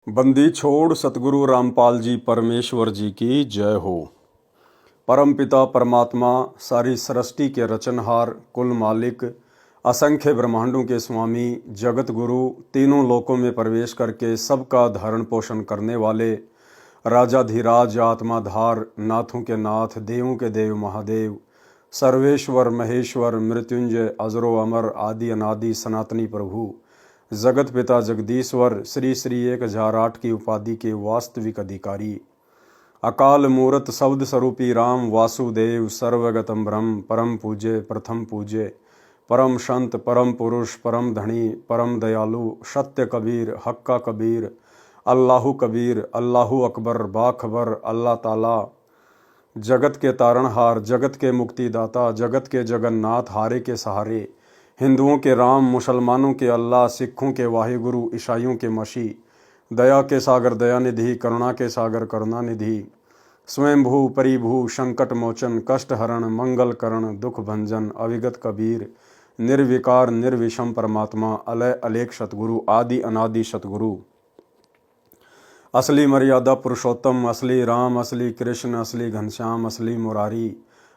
बंदी छोड़ सतगुरु रामपाल जी परमेश्वर जी की जय हो। परम पिता परमात्मा सारी सृष्टि के रचनहार, कुल मालिक, असंख्य ब्रह्मांडों के स्वामी, जगत गुरु, तीनों लोकों में प्रवेश करके सबका धारण पोषण करने वाले, राजाधिराज, आत्माधार, नाथों के नाथ, देवों के देव महादेव, सर्वेश्वर महेश्वर, मृत्युंजय, अजरो अमर, आदि अनादि सनातनी प्रभु, जगत पिता जगदीश्वर, श्री श्री 1008 की उपाधि के वास्तविक अधिकारी, अकाल मूरत शब्द स्वरूपी राम वासुदेव, सर्वगतम ब्रह्म, परम पूज्य, प्रथम पूज्य, परम संत, परम पुरुष, परम धनी, परम दयालु, सत्य कबीर, हक्का कबीर, अल्लाहु कबीर, अल्लाहु अकबर, बाखबर, अल्लाह ताला, जगत के तारणहार, जगत के मुक्तिदाता, जगत के जगन्नाथ, हारे के सहारे, हिंदुओं के राम, मुसलमानों के अल्लाह, सिखों के वाहिगुरु, ईसाइयों के मसीह, दया के सागर दयानिधि, करुणा के सागर करुणानिधि, स्वयंभू परिभू, संकट मोचन, कष्ट हरण, मंगल करण, दुख भंजन, अविगत कबीर, निर्विकार निर्विषम परमात्मा, अलय अलेख सतगुरु, आदि अनादि सतगुरु, असली मर्यादा पुरुषोत्तम, असली राम, असली कृष्ण, असली घनश्याम, असली मुरारी,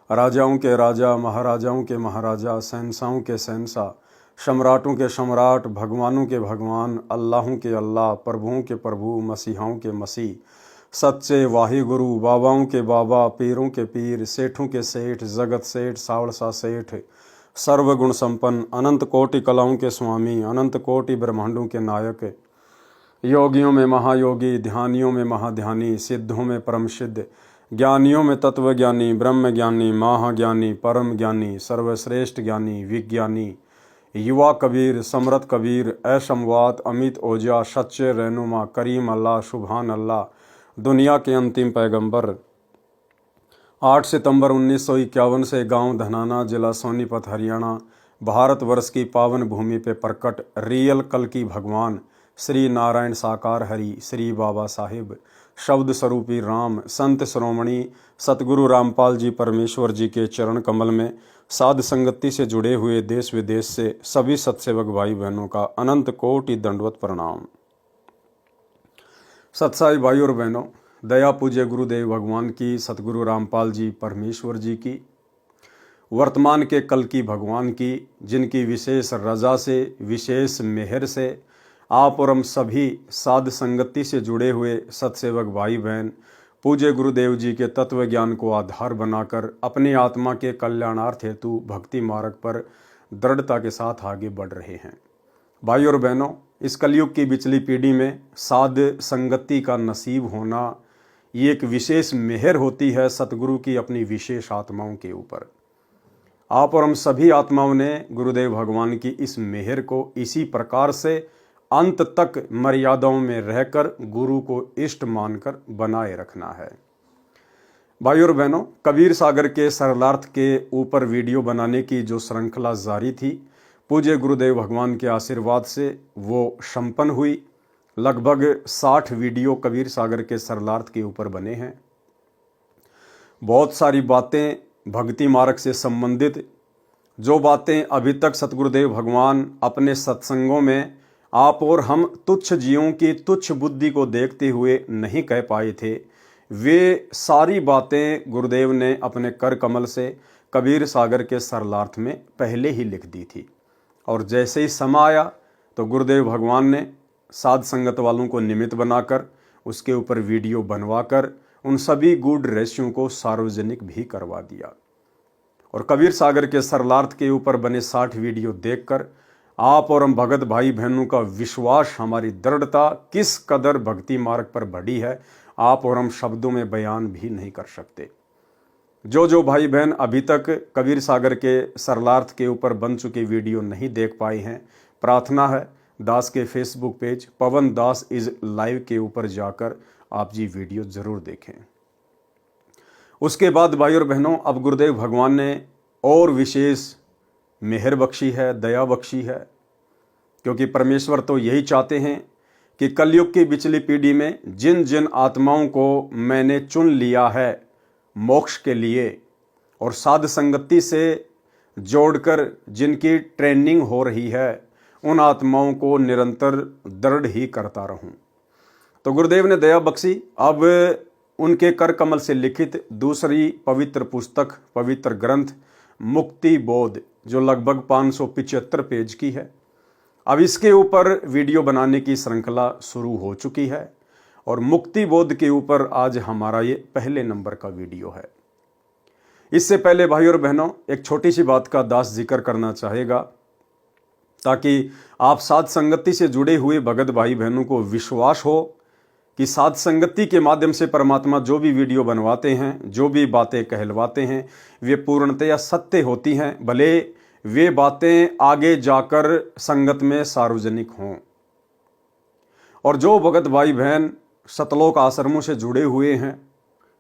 राजाओं के राजा, महाराजाओं के महाराजा, शहंशाहों के शहंशाह, सम्राटों के सम्राट, भगवानों के भगवान, अल्लाहों के अल्लाह, प्रभुओं के प्रभु, मसीहाओं के मसीह, सच्चे वाहिगुरु, बाबाओं के बाबा, पीरों के पीर, सेठों के सेठ, जगत सेठ, सावड़सा सेठ, सर्वगुण संपन्न, अनंत कोटि कलाओं के स्वामी, अनंत कोटि ब्रह्मांडों के नायक, योगियों में महायोगी, ध्यानियों में महाध्यानी, सिद्धों में परम सिद्ध, ज्ञानियों में तत्वज्ञानी, ब्रह्म ज्ञानी, महाज्ञानी, परम ज्ञानी, सर्वश्रेष्ठ ज्ञानी, विज्ञानी, युवा कबीर, समरथ कबीर, असमवात, अमित ओजा, सच्चे रहनुमा, करीम अल्लाह, सुभान अल्लाह, दुनिया के अंतिम पैगंबर। 8 सितंबर 1951 से गांव धनाना, जिला सोनीपत, हरियाणा, भारतवर्ष की पावन भूमि पे प्रकट रियल कल की भगवान श्री नारायण साकार हरि, श्री बाबा साहिब, शब्द स्वरूपी राम, संत श्रोमणी सतगुरु रामपाल जी परमेश्वर जी के चरण कमल में साध संगति से जुड़े हुए देश विदेश से सभी सत्सेवक भाई बहनों का अनंत कोटि दंडवत प्रणाम। सत्साई भाई और बहनों, दया पूज्य गुरुदेव भगवान की, सतगुरु रामपाल जी परमेश्वर जी की, वर्तमान के कल की भगवान की, जिनकी विशेष रजा से, विशेष मेहर से आप और हम सभी साध संगति से जुड़े हुए सत्सेवक भाई बहन पूज्य गुरुदेव जी के तत्व ज्ञान को आधार बनाकर अपनी आत्मा के कल्याणार्थ हेतु भक्ति मार्ग पर दृढ़ता के साथ आगे बढ़ रहे हैं। भाई और बहनों, इस कलयुग की बिचली पीढ़ी में साध संगति का नसीब होना ये एक विशेष मेहर होती है सतगुरु की अपनी विशेष आत्माओं के ऊपर। आप और हम सभी आत्माओं ने गुरुदेव भगवान की इस मेहर को इसी प्रकार से अंत तक मर्यादाओं में रहकर गुरु को इष्ट मानकर बनाए रखना है। भाई और बहनों, कबीर सागर के सरलार्थ के ऊपर वीडियो बनाने की जो श्रृंखला जारी थी, पूज्य गुरुदेव भगवान के आशीर्वाद से वो संपन्न हुई। लगभग 60 वीडियो कबीर सागर के सरलार्थ के ऊपर बने हैं। बहुत सारी बातें भक्ति मार्ग से संबंधित, जो बातें अभी तक सतगुरुदेव भगवान अपने सत्संगों में आप और हम तुच्छ जीवों की तुच्छ बुद्धि को देखते हुए नहीं कह पाए थे, वे सारी बातें गुरुदेव ने अपने कर कमल से कबीर सागर के सरलार्थ में पहले ही लिख दी थी। और जैसे ही समय आया तो गुरुदेव भगवान ने साध संगत वालों को निमित्त बनाकर उसके ऊपर वीडियो बनवाकर उन सभी गूढ़ रहस्यों को सार्वजनिक भी करवा दिया। और कबीर सागर के सरलार्थ के ऊपर बने 60 वीडियो देखकर आप और हम भगत भाई बहनों का विश्वास, हमारी दृढ़ता किस कदर भक्ति मार्ग पर बढ़ी है, आप और हम शब्दों में बयान भी नहीं कर सकते। जो भाई बहन अभी तक कबीर सागर के सरलार्थ के ऊपर बन चुके वीडियो नहीं देख पाए हैं, प्रार्थना है दास के Facebook page Pawan Das is live के ऊपर जाकर आप जी वीडियो जरूर देखें। उसके बाद भाई और बहनों, अब गुरुदेव भगवान ने और विशेष मेहर बख्शी है, दया बख्शी है, क्योंकि परमेश्वर तो यही चाहते हैं कि कलयुग की बिचली पीढ़ी में जिन जिन आत्माओं को मैंने चुन लिया है मोक्ष के लिए और साध संगति से जोड़कर जिनकी ट्रेनिंग हो रही है, उन आत्माओं को निरंतर दृढ़ ही करता रहूं। तो गुरुदेव ने दया बख्शी। अब उनके कर कमल से लिखित दूसरी पवित्र पुस्तक, पवित्र ग्रंथ मुक्ति बोध, जो लगभग 575 पेज की है, अब इसके ऊपर वीडियो बनाने की श्रृंखला शुरू हो चुकी है और मुक्ति बोध के ऊपर आज हमारा ये पहले नंबर का वीडियो है। इससे पहले भाई और बहनों, एक छोटी सी बात का दास जिक्र करना चाहेगा ताकि आप साध संगति से जुड़े हुए भगत भाई बहनों को विश्वास हो कि साध संगति के माध्यम से परमात्मा जो भी वीडियो बनवाते हैं, जो भी बातें कहलवाते हैं, वे पूर्णतया सत्य होती हैं, भले वे बातें आगे जाकर संगत में सार्वजनिक हों। और जो भगत भाई बहन सतलोक आश्रमों से जुड़े हुए हैं,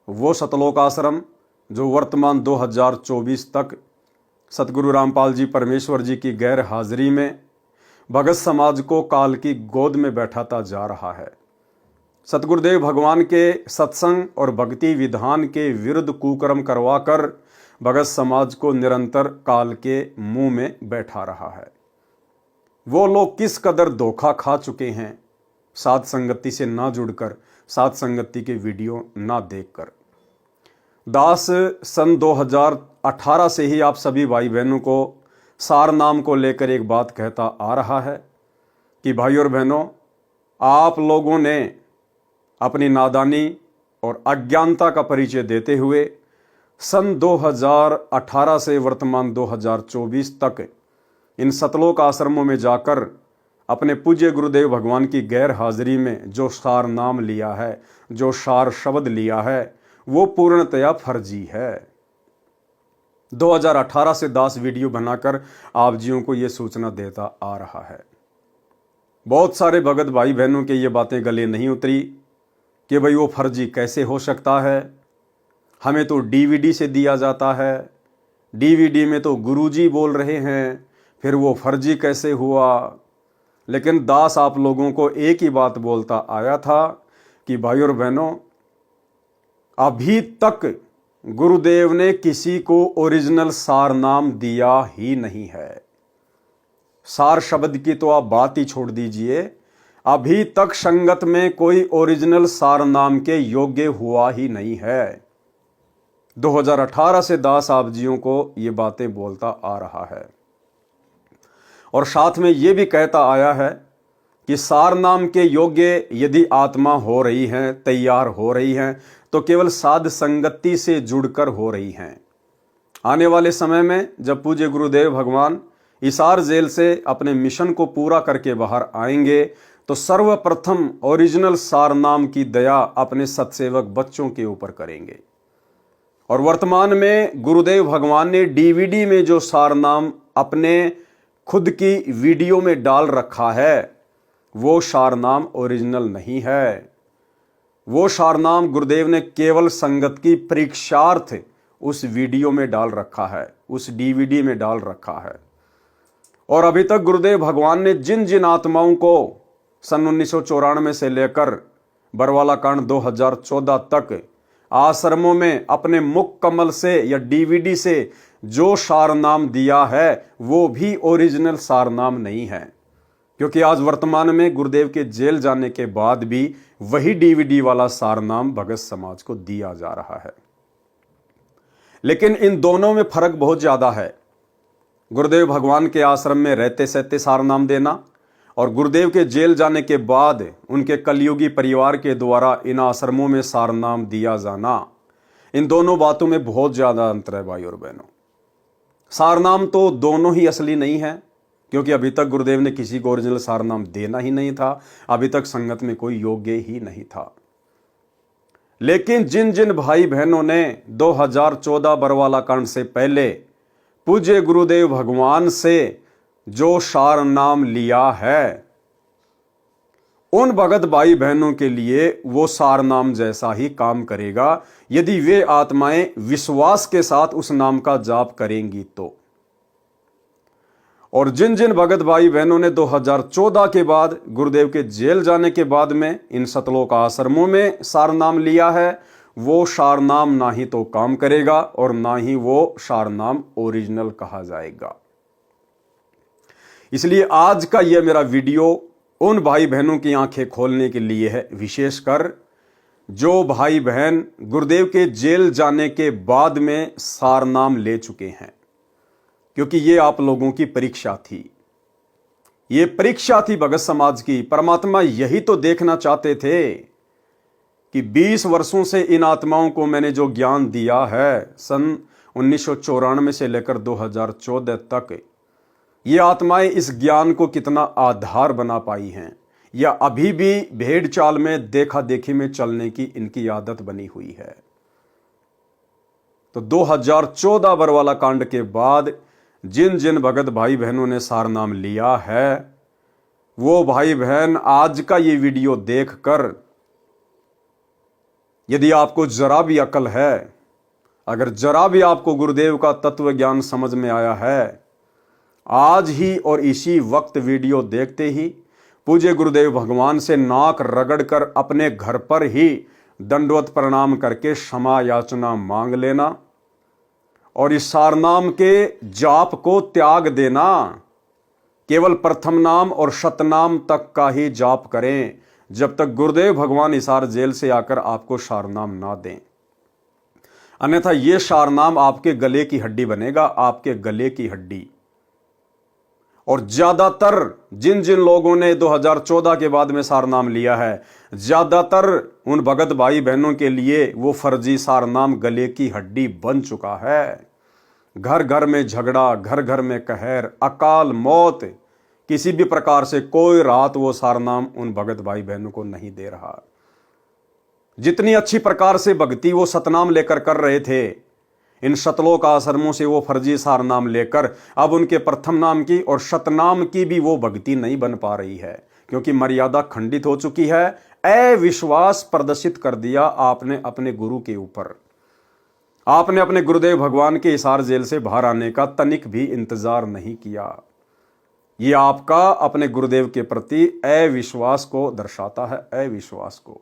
वो सतलोक आश्रम जो वर्तमान 2024 तक सतगुरु रामपाल जी परमेश्वर जी की गैर हाजिरी में भगत समाज को काल की गोद में बैठाता जा रहा है, सतगुरुदेव भगवान के सत्संग और भक्ति विधान के विरुद्ध कुकर्म करवाकर भगत समाज को निरंतर काल के मुंह में बैठा रहा है। वो लोग किस कदर धोखा खा चुके हैं साध संगति से ना जुड़कर, साध संगति के वीडियो ना देखकर। दास सन 2018 से ही आप सभी भाई बहनों को सार नाम को लेकर एक बात कहता आ रहा है कि भाई और बहनों, आप लोगों ने अपनी नादानी और अज्ञानता का परिचय देते हुए सन 2018 से वर्तमान 2024 तक इन सतलोक आश्रमों में जाकर अपने पूज्य गुरुदेव भगवान की गैर हाजिरी में जो सार नाम लिया है, जो सार शब्द लिया है, वो पूर्णतया फर्जी है। 2018 से दास वीडियो बनाकर आप जियों को ये सूचना देता आ रहा है। बहुत सारे भगत भाई बहनों के ये बातें गले नहीं उतरी कि भाई वो फर्जी कैसे हो सकता है, हमें तो डीवीडी से दिया जाता है, डीवीडी में तो गुरुजी बोल रहे हैं, फिर वो फर्जी कैसे हुआ। लेकिन दास आप लोगों को एक ही बात बोलता आया था कि भाई और बहनों, अभी तक गुरुदेव ने किसी को ओरिजिनल सार नाम दिया ही नहीं है। सार शब्द की तो आप बात ही छोड़ दीजिए, अभी तक संगत में कोई ओरिजिनल सार नाम के योग्य हुआ ही नहीं है। 2018 से दास आप जियों को ये बातें बोलता आ रहा है और साथ में ये भी कहता आया है कि सार नाम के योग्य यदि आत्मा हो रही हैं, तैयार हो रही हैं, तो केवल साध संगति से जुड़कर हो रही हैं। आने वाले समय में जब पूज्य गुरुदेव भगवान हिसार जेल से अपने मिशन को पूरा करके बाहर आएंगे, तो सर्वप्रथम ओरिजिनल सार नाम की दया अपने सत्सेवक बच्चों के ऊपर करेंगे। और वर्तमान में गुरुदेव भगवान ने डीवीडी में जो सार नाम अपने खुद की वीडियो में डाल रखा है, वो सार नाम ओरिजिनल नहीं है। वो सार नाम गुरुदेव ने केवल संगत की परीक्षार्थ उस वीडियो में डाल रखा है, उस डीवीडी में डाल रखा है। और अभी तक गुरुदेव भगवान ने जिन जिन आत्माओं को सन 1994 से लेकर बरवाला कांड 2014 तक आश्रमों में अपने मुख कमल से या डीवीडी से जो सार नाम दिया है, वो भी ओरिजिनल सार नाम नहीं है। क्योंकि आज वर्तमान में गुरुदेव के जेल जाने के बाद भी वही डीवीडी वाला सार नाम भगत समाज को दिया जा रहा है। लेकिन इन दोनों में फर्क बहुत ज्यादा है। गुरुदेव भगवान के आश्रम में रहते सहते सार नाम देना और गुरुदेव के जेल जाने के बाद उनके कलयुगी परिवार के द्वारा इन आश्रमों में सार नाम दिया जाना, इन दोनों बातों में बहुत ज्यादा अंतर है भाई और बहनों। सार नाम तो दोनों ही असली नहीं है, क्योंकि अभी तक गुरुदेव ने किसी को ओरिजिनल सार नाम देना ही नहीं था, अभी तक संगत में कोई योग्य ही नहीं था। लेकिन जिन जिन भाई बहनों ने 2014 बरवाला कांड से पहले पूज्य गुरुदेव भगवान से जो सार नाम लिया है, उन भगत भाई बहनों के लिए वो सार नाम जैसा ही काम करेगा यदि वे आत्माएं विश्वास के साथ उस नाम का जाप करेंगी तो। और जिन जिन भगत भाई बहनों ने 2014 के बाद गुरुदेव के जेल जाने के बाद में इन सतलोक आश्रमों में सार नाम लिया है, वो सार नाम ना ही तो काम करेगा और ना ही वो सार नाम ओरिजिनल कहा जाएगा। इसलिए आज का यह मेरा वीडियो उन भाई बहनों की आंखें खोलने के लिए है, विशेषकर जो भाई बहन गुरुदेव के जेल जाने के बाद में सारनाम ले चुके हैं, क्योंकि ये आप लोगों की परीक्षा थी। ये परीक्षा थी भगत समाज की। परमात्मा यही तो देखना चाहते थे कि 20 वर्षों से इन आत्माओं को मैंने जो ज्ञान दिया है, सन 1994 से लेकर 2014 तक, ये आत्माएं इस ज्ञान को कितना आधार बना पाई हैं, या अभी भी भेड़ चाल में देखा देखी में चलने की इनकी आदत बनी हुई है। तो 2014 बरवाला कांड के बाद जिन जिन भगत भाई बहनों ने सारनाम लिया है, वो भाई बहन आज का ये वीडियो देखकर, यदि आपको जरा भी अकल है, अगर जरा भी आपको गुरुदेव का तत्व ज्ञान समझ में आया है, आज ही और इसी वक्त वीडियो देखते ही पूज्य गुरुदेव भगवान से नाक रगड़कर अपने घर पर ही दंडवत प्रणाम करके क्षमा याचना मांग लेना और इस सारनाम के जाप को त्याग देना। केवल प्रथम नाम और शतनाम तक का ही जाप करें, जब तक गुरुदेव भगवान हिसार जेल से आकर आपको सारनाम ना दें। अन्यथा यह सारनाम आपके गले की हड्डी बनेगा, आपके गले की हड्डी। और ज्यादातर जिन जिन लोगों ने 2014 के बाद में सारनाम लिया है, ज्यादातर उन भगत भाई बहनों के लिए वो फर्जी सारनाम गले की हड्डी बन चुका है। घर घर में झगड़ा, घर घर में कहर, अकाल मौत, किसी भी प्रकार से कोई राहत वो सारनाम उन भगत भाई बहनों को नहीं दे रहा। जितनी अच्छी प्रकार से भक्ति वो सतनाम लेकर कर रहे थे, इन शतलोक आश्रमों से वो फर्जी सारनाम लेकर अब उनके प्रथम नाम की और शतनाम की भी वो भक्ति नहीं बन पा रही है, क्योंकि मर्यादा खंडित हो चुकी है। अविश्वास प्रदर्शित कर दिया आपने अपने गुरु के ऊपर। आपने अपने गुरुदेव भगवान के हिसार जेल से बाहर आने का तनिक भी इंतजार नहीं किया। ये आपका अपने गुरुदेव के प्रति अविश्वास को दर्शाता है, अविश्वास को।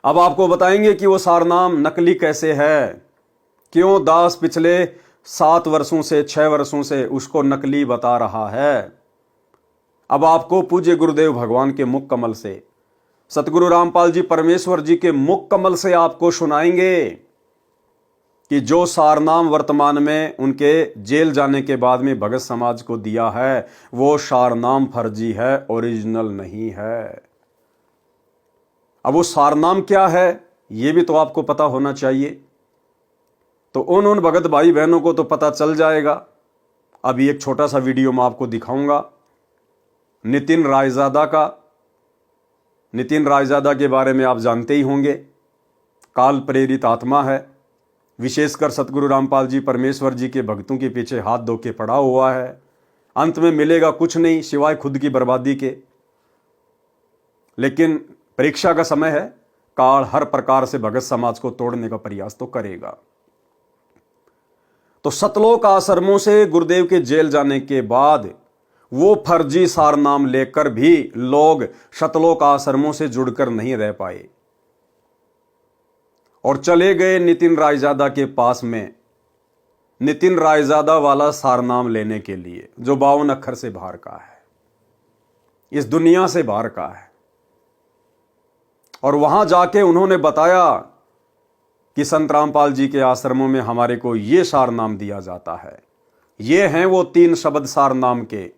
अब आपको बताएंगे कि वो सारनाम नकली कैसे है, क्यों दास पिछले 7 वर्षों से 6 वर्षों से उसको नकली बता रहा है। अब आपको पूज्य गुरुदेव भगवान के मुख कमल से, सतगुरु रामपाल जी परमेश्वर जी के मुख कमल से आपको सुनाएंगे कि जो सारनाम वर्तमान में उनके जेल जाने के बाद में भगत समाज को दिया है, वो सारनाम फर्जी है, ओरिजिनल नहीं है। अब वो सारनाम क्या है, ये भी तो आपको पता होना चाहिए। तो उन भगत भाई बहनों को तो पता चल जाएगा। अभी एक छोटा सा वीडियो मैं आपको दिखाऊंगा नितिन रायजादा का। नितिन रायजादा के बारे में आप जानते ही होंगे, काल प्रेरित आत्मा है, विशेषकर सतगुरु रामपाल जी परमेश्वर जी के भक्तों के पीछे हाथ धो के पड़ा हुआ है। अंत में मिलेगा कुछ नहीं सिवाय खुद की बर्बादी के। लेकिन परीक्षा का समय है, काल हर प्रकार से भगत समाज को तोड़ने का प्रयास तो करेगा। तो सतलोक आश्रमों से गुरुदेव के जेल जाने के बाद वो फर्जी सारनाम लेकर भी लोग सतलोक आश्रमों से जुड़कर नहीं रह पाए और चले गए नितिन रायजादा के पास में, नितिन रायजादा वाला सारनाम लेने के लिए, जो 52 अक्षर से बाहर का है, इस दुनिया से बाहर का है। और वहां जाके उन्होंने बताया कि संत रामपाल जी के आश्रमों में हमारे को ये सारनाम दिया जाता है। ये हैं वो 3 शब्द सारनाम के।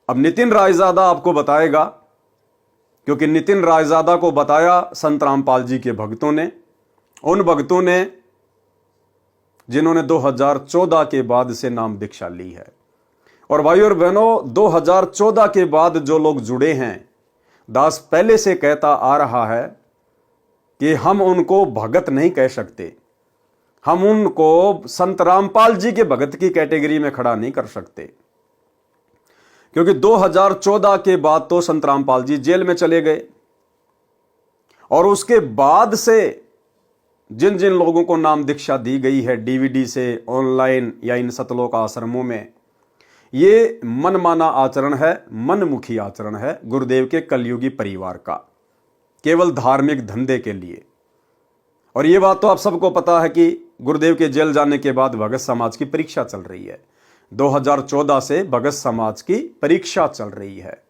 अब नितिन रायजादा आपको बताएगा, क्योंकि नितिन रायजादा को बताया संत रामपाल जी के भक्तों ने, उन भक्तों ने जिन्होंने 2014 के बाद से नाम दीक्षा ली है। और भाई और बहनों, 2014 के बाद जो लोग जुड़े हैं, दास पहले से कहता आ रहा है कि हम उनको भगत नहीं कह सकते, हम उनको संत रामपाल जी के भगत की कैटेगरी में खड़ा नहीं कर सकते, क्योंकि 2014 के बाद तो संत रामपाल जी जेल में चले गए। और उसके बाद से जिन जिन लोगों को नाम दीक्षा दी गई है डीवीडी से, ऑनलाइन या इन सतलोक आश्रमों में, ये मनमाना आचरण है, मनमुखी आचरण है गुरुदेव के कलयुगी परिवार का, केवल धार्मिक धंधे के लिए। और ये बात तो आप सबको पता है कि गुरुदेव के जेल जाने के बाद भगत समाज की परीक्षा चल रही है। 2014 से भगत समाज की परीक्षा चल रही है।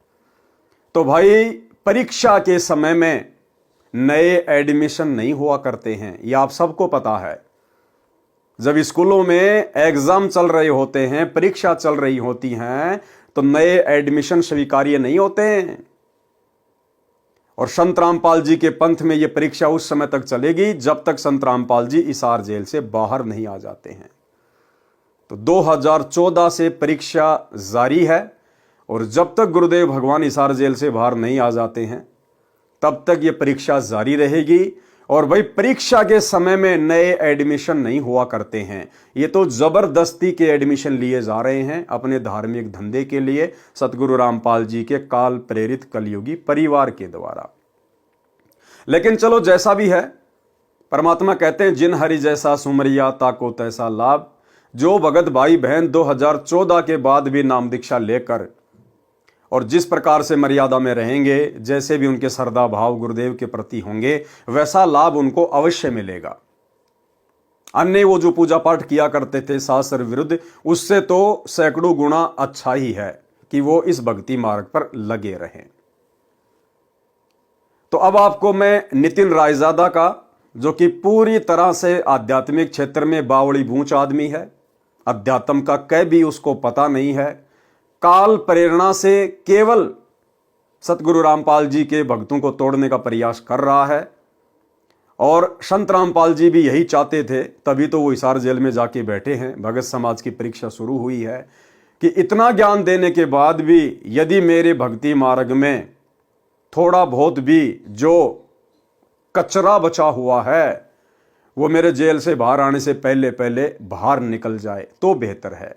तो भाई परीक्षा के समय में नए एडमिशन नहीं हुआ करते हैं, यह आप सबको पता है। जब स्कूलों में एग्जाम चल रहे होते हैं, परीक्षा चल रही होती हैं, तो नए एडमिशन स्वीकार्य नहीं होते हैं। और संत रामपाल जी के पंथ में यह परीक्षा उस समय तक चलेगी जब तक संत रामपाल जी हिसार जेल से बाहर नहीं आ जाते हैं। तो 2014 से परीक्षा जारी है और जब तक गुरुदेव भगवान हिसार जेल से बाहर नहीं आ जाते हैं तब तक यह परीक्षा जारी रहेगी। और भाई परीक्षा के समय में नए एडमिशन नहीं हुआ करते हैं, ये तो जबरदस्ती के एडमिशन लिए जा रहे हैं अपने धार्मिक धंधे के लिए, सतगुरु रामपाल जी के काल प्रेरित कलयुगी परिवार के द्वारा। लेकिन चलो जैसा भी है, परमात्मा कहते हैं जिन हरि जैसा सुमरिया ताको तैसा लाभ। जो भगत भाई बहन 2014 के बाद भी नाम दीक्षा लेकर और जिस प्रकार से मर्यादा में रहेंगे, जैसे भी उनके श्रद्धा भाव गुरुदेव के प्रति होंगे, वैसा लाभ उनको अवश्य मिलेगा। अन्य वो जो पूजा पाठ किया करते थे शास्त्र विरुद्ध, उससे तो सैकड़ों गुना अच्छा ही है कि वो इस भक्ति मार्ग पर लगे रहें। तो अब आपको मैं नितिन रायजादा का, जो कि पूरी तरह से आध्यात्मिक क्षेत्र में बावड़ी बूंच आदमी है, अध्यात्म का कै भी उसको पता नहीं है, काल प्रेरणा से केवल सतगुरु रामपाल जी के भक्तों को तोड़ने का प्रयास कर रहा है। और संत रामपाल जी भी यही चाहते थे, तभी तो वो हिसार जेल में जाके बैठे हैं। भगत समाज की परीक्षा शुरू हुई है कि इतना ज्ञान देने के बाद भी यदि मेरे भक्ति मार्ग में थोड़ा बहुत भी जो कचरा बचा हुआ है वो मेरे जेल से बाहर आने से पहले पहले बाहर निकल जाए तो बेहतर है।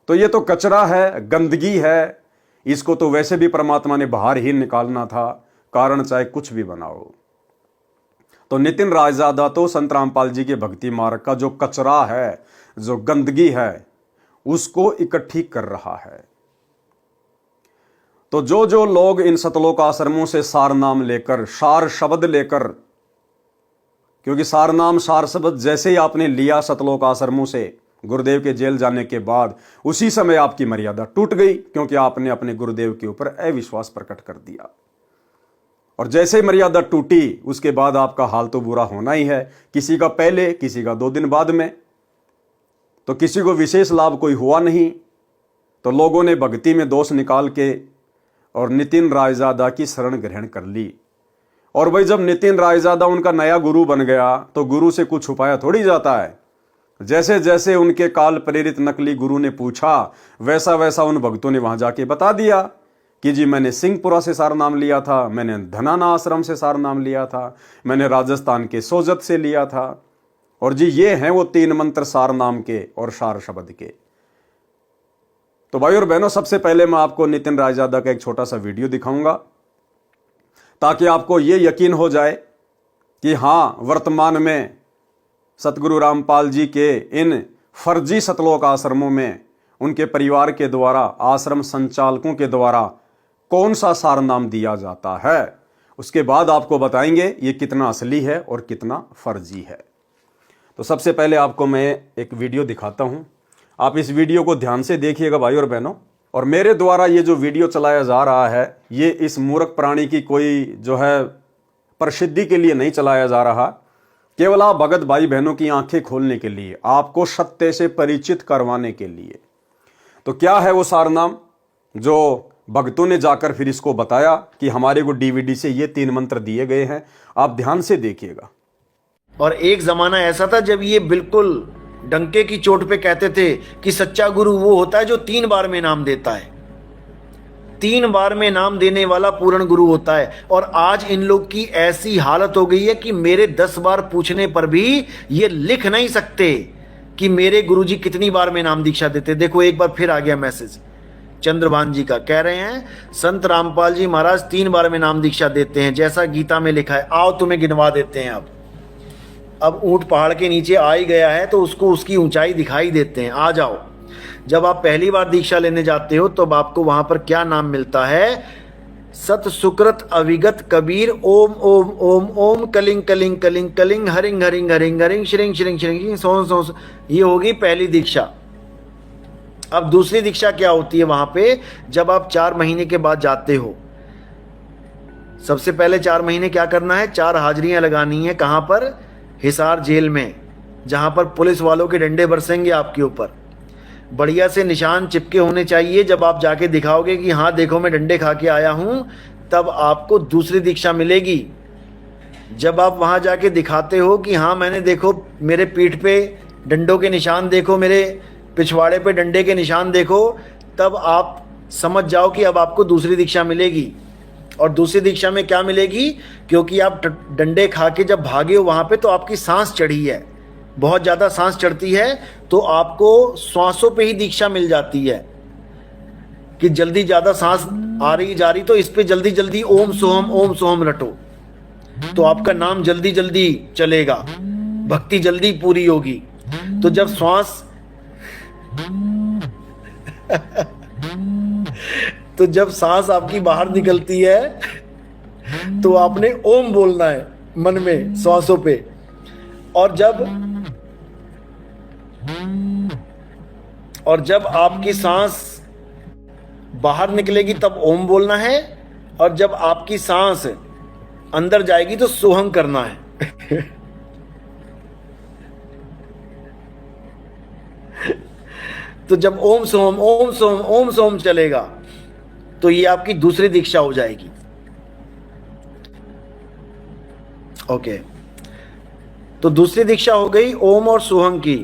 तो ये तो कचरा है, गंदगी है, इसको तो वैसे भी परमात्मा ने बाहर ही निकालना था, कारण चाहे कुछ भी बनाओ। तो नितिन रायजादा तो संत रामपाल जी के भक्ति मार्ग का जो कचरा है, जो गंदगी है, उसको इकट्ठी कर रहा है। तो जो जो लोग इन सतलोक आश्रमों से सार नाम लेकर, सार शब्द लेकर, क्योंकि सार नाम सार शब्द जैसे ही आपने लिया सतलोक आश्रमों से गुरुदेव के जेल जाने के बाद, उसी समय आपकी मर्यादा टूट गई, क्योंकि आपने अपने गुरुदेव के ऊपर अविश्वास प्रकट कर दिया। और जैसे मर्यादा टूटी उसके बाद आपका हाल तो बुरा होना ही है, किसी का पहले, किसी का 2 दिन बाद में। तो किसी को विशेष लाभ कोई हुआ नहीं, तो लोगों ने भक्ति में दोष निकाल के और नितिन रायजादा की शरण ग्रहण कर ली। और भाई जब नितिन रायजादा उनका नया गुरु बन गया तो गुरु से कुछ छुपाया थोड़ी जाता है। जैसे जैसे उनके काल प्रेरित नकली गुरु ने पूछा, वैसा वैसा उन भक्तों ने वहां जाके बता दिया कि जी मैंने सिंहपुरा से सार नाम लिया था, मैंने धनाना आश्रम से सार नाम लिया था, मैंने राजस्थान के सोजत से लिया था, और जी ये हैं वो 3 मंत्र सार नाम के और सार शब्द के। तो भाई और बहनों, सबसे पहले मैं आपको नितिन रायजादा का एक छोटा सा वीडियो दिखाऊंगा ताकि आपको ये यकीन हो जाए कि हाँ, वर्तमान में सतगुरु रामपाल जी के इन फर्जी सतलोक आश्रमों में उनके परिवार के द्वारा, आश्रम संचालकों के द्वारा कौन सा सार नाम दिया जाता है। उसके बाद आपको बताएंगे ये कितना असली है और कितना फर्जी है। तो सबसे पहले आपको मैं एक वीडियो दिखाता हूं, आप इस वीडियो को ध्यान से देखिएगा भाई और बहनों। और मेरे द्वारा ये जो वीडियो चलाया जा रहा है, ये इस मूर्ख प्राणी की कोई जो है प्रसिद्धि के लिए नहीं चलाया जा रहा, केवल आप भगत भाई बहनों की आंखें खोलने के लिए, आपको सत्य से परिचित करवाने के लिए। तो क्या है वो सार नाम जो भक्तों ने जाकर फिर इसको बताया कि हमारे को डीवीडी से ये 3 मंत्र दिए गए हैं, आप ध्यान से देखिएगा। और एक जमाना ऐसा था जब ये बिल्कुल डंके की चोट पे कहते थे कि सच्चा गुरु वो होता है जो 3 बार में नाम देता है, 3 बार में नाम देने वाला पूर्ण गुरु होता है। और आज इन लोग की ऐसी हालत हो गई है कि मेरे 10 बार पूछने पर भी ये लिख नहीं सकते कि मेरे गुरुजी कितनी बार में नाम दीक्षा देते। देखो एक बार फिर आ गया मैसेज चंद्रभान जी का, कह रहे हैं संत रामपाल जी महाराज 3 बार में नाम दीक्षा देते हैं जैसा गीता में लिखा है। आओ तुम्हें गिनवा देते हैं। अब ऊंट पहाड़ के नीचे आ ही गया है तो उसको उसकी ऊंचाई दिखाई देते हैं। आ जाओ। जब आप पहली बार दीक्षा लेने जाते हो तो आपको वहां पर क्या नाम मिलता है? सत सुकृत अविगत कबीर ओम ओम ओम ओम कलिंग कलिंग कलिंग कलिंग हरिंग हरिंग हरिंग हरिंग श्रिंग श्रिंग श्रिंग सों सों। ये होगी पहली दीक्षा। अब दूसरी दीक्षा क्या होती है वहां पे, जब आप 4 महीने के बाद जाते हो, सबसे पहले 4 महीने क्या करना है, 4 हाजिरियां लगानी है। कहां पर? हिसार जेल में, जहां पर पुलिस वालों के डंडे बरसेंगे आपके ऊपर। बढ़िया से निशान चिपके होने चाहिए। जब आप जाके दिखाओगे कि हाँ देखो मैं डंडे खा के आया हूं, तब आपको दूसरी दीक्षा मिलेगी। जब आप वहां जाके दिखाते हो कि हाँ मैंने देखो मेरे पीठ पे डंडों के निशान देखो, मेरे पिछवाड़े पे डंडे के निशान देखो, तब आप समझ जाओ कि अब आपको दूसरी दीक्षा मिलेगी। और दूसरी दीक्षा में क्या मिलेगी, क्योंकि आप डंडे खा के जब भागे हो वहां पे, तो आपकी सांस चढ़ी है, बहुत ज्यादा सांस चढ़ती है, तो आपको श्वासों पे ही दीक्षा मिल जाती है कि जल्दी ज्यादा सांस आ रही जा रही, तो इस पे जल्दी जल्दी ओम सोहम रटो, तो आपका नाम जल्दी जल्दी चलेगा, भक्ति जल्दी पूरी होगी। तो जब श्वास तो जब सांस आपकी बाहर निकलती है, तो आपने ओम बोलना है मन में श्वासों पे। और जब आपकी सांस बाहर निकलेगी तब ओम बोलना है, और जब आपकी सांस अंदर जाएगी तो सोहम करना है। तो जब ओम सोहम चलेगा, तो ये आपकी दूसरी दीक्षा हो जाएगी। ओके, तो दूसरी दीक्षा हो गई ओम और सोहम की।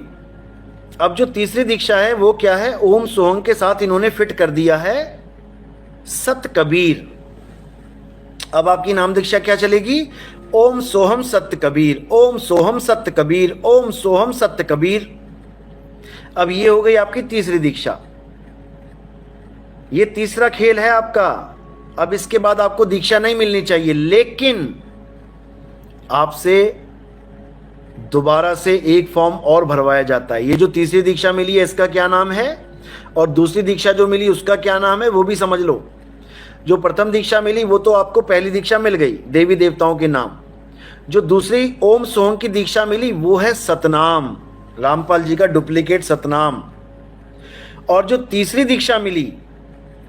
अब जो तीसरी दीक्षा है वो क्या है, ओम सोहम के साथ इन्होंने फिट कर दिया है सत कबीर। अब आपकी नाम दीक्षा क्या चलेगी, ओम सोहम सत्य कबीर, ओम सोहम सत्य कबीर, ओम सोहम सत्य कबीर। अब ये हो गई आपकी तीसरी दीक्षा। ये तीसरा खेल है आपका। अब इसके बाद आपको दीक्षा नहीं मिलनी चाहिए, लेकिन आपसे दोबारा से एक फॉर्म और भरवाया जाता है। ये जो तीसरी दीक्षा मिली है इसका क्या नाम है, और दूसरी दीक्षा जो मिली उसका क्या नाम है, वो भी समझ लो। जो प्रथम दीक्षा मिली वो तो आपको पहली दीक्षा मिल गई, देवी देवताओं के नाम। जो दूसरी ओम सोहम की दीक्षा मिली वो है सतनाम, रामपाल जी का डुप्लीकेट सतनाम। और जो तीसरी दीक्षा मिली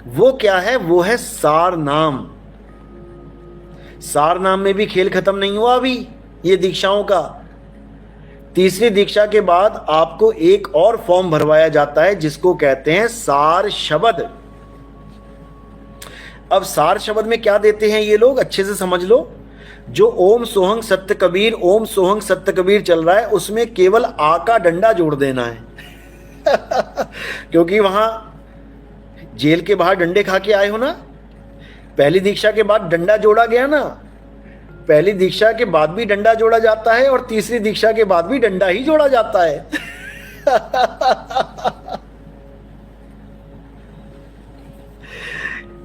वो क्या है, वो है सार नाम। सार नाम में भी खेल खत्म नहीं हुआ अभी ये दीक्षाओं का। तीसरी दीक्षा के बाद आपको एक और फॉर्म भरवाया जाता है जिसको कहते हैं सार शब्द। अब सार शब्द में क्या देते हैं ये लोग, अच्छे से समझ लो। जो ओम सोहंग सत्य कबीर, ओम सोहंग सत्य कबीर चल रहा है, उसमें केवल आ का डंडा जोड़ देना है। क्योंकि वहां जेल के बाहर डंडे खा के आए हो ना, पहली दीक्षा के बाद डंडा जोड़ा गया ना, पहली दीक्षा के बाद भी डंडा जोड़ा जाता है और तीसरी दीक्षा के बाद भी डंडा ही जोड़ा जाता है।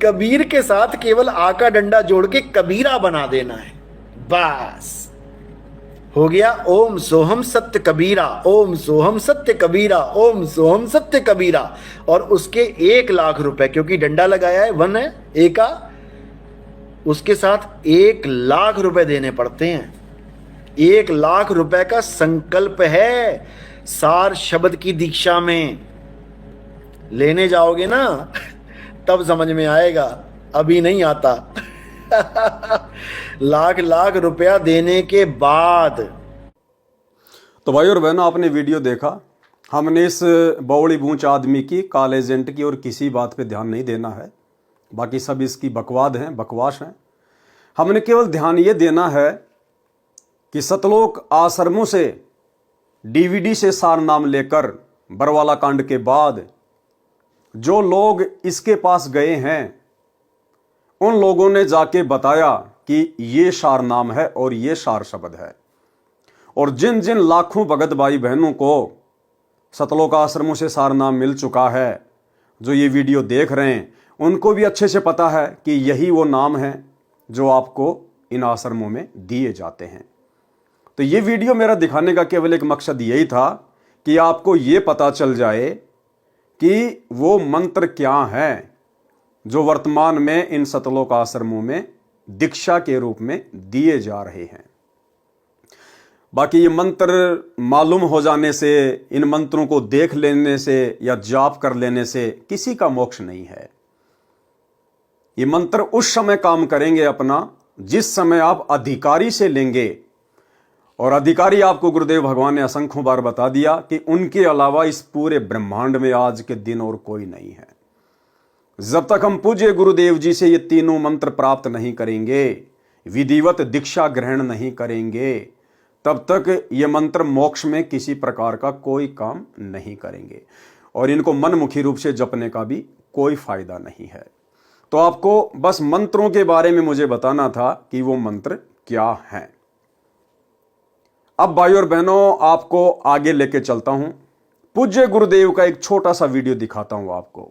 कबीर के साथ केवल आ का डंडा जोड़ के कबीरा बना देना है, बस हो गया। ओम सोहम सत्य कबीरा, ओम सोहम सत्य कबीरा, ओम सोहम सत्य कबीरा। और उसके 1 लाख रुपए, क्योंकि डंडा लगाया है, 1 है एका, उसके साथ 1 लाख रुपए देने पड़ते हैं। 1 लाख रुपए का संकल्प है सार शब्द की दीक्षा में। लेने जाओगे ना तब समझ में आएगा, अभी नहीं आता। लाख रुपया देने के बाद। तो भाई और बहनों, आपने वीडियो देखा। हमने इस बौड़ी बूंच आदमी की, काले एजेंट की और किसी बात पे ध्यान नहीं देना है। बाकी सब इसकी बकवास हैं। हमने केवल ध्यान ये देना है कि सतलोक आश्रमों से डीवीडी से सार नाम लेकर बरवाला कांड के बाद जो लोग इसके पास गए हैं, उन लोगों ने जाके बताया कि ये सार नाम है और ये सार शब्द है। और जिन जिन लाखों भगत भाई बहनों को सतलोक आश्रमों से सार नाम मिल चुका है, जो ये वीडियो देख रहे हैं, उनको भी अच्छे से पता है कि यही वो नाम है जो आपको इन आश्रमों में दिए जाते हैं। तो ये वीडियो मेरा दिखाने का केवल एक मकसद यही था कि आपको ये पता चल जाए कि वो मंत्र क्या हैं जो वर्तमान में इन सतलोक आश्रमों में दीक्षा के रूप में दिए जा रहे हैं। बाकी ये मंत्र मालूम हो जाने से, इन मंत्रों को देख लेने से या जाप कर लेने से किसी का मोक्ष नहीं है। ये मंत्र उस समय काम करेंगे अपना जिस समय आप अधिकारी से लेंगे, और अधिकारी आपको गुरुदेव भगवान ने असंख्यों बार बता दिया कि उनके अलावा इस पूरे ब्रह्मांड में आज के दिन और कोई नहीं है। जब तक हम पूज्य गुरुदेव जी से ये तीनों मंत्र प्राप्त नहीं करेंगे, विधिवत दीक्षा ग्रहण नहीं करेंगे, तब तक ये मंत्र मोक्ष में किसी प्रकार का कोई काम नहीं करेंगे, और इनको मनमुखी रूप से जपने का भी कोई फायदा नहीं है। तो आपको बस मंत्रों के बारे में मुझे बताना था कि वो मंत्र क्या हैं। अब भाई और बहनों, आपको आगे लेके चलता हूं, पूज्य गुरुदेव का एक छोटा सा वीडियो दिखाता हूं आपको।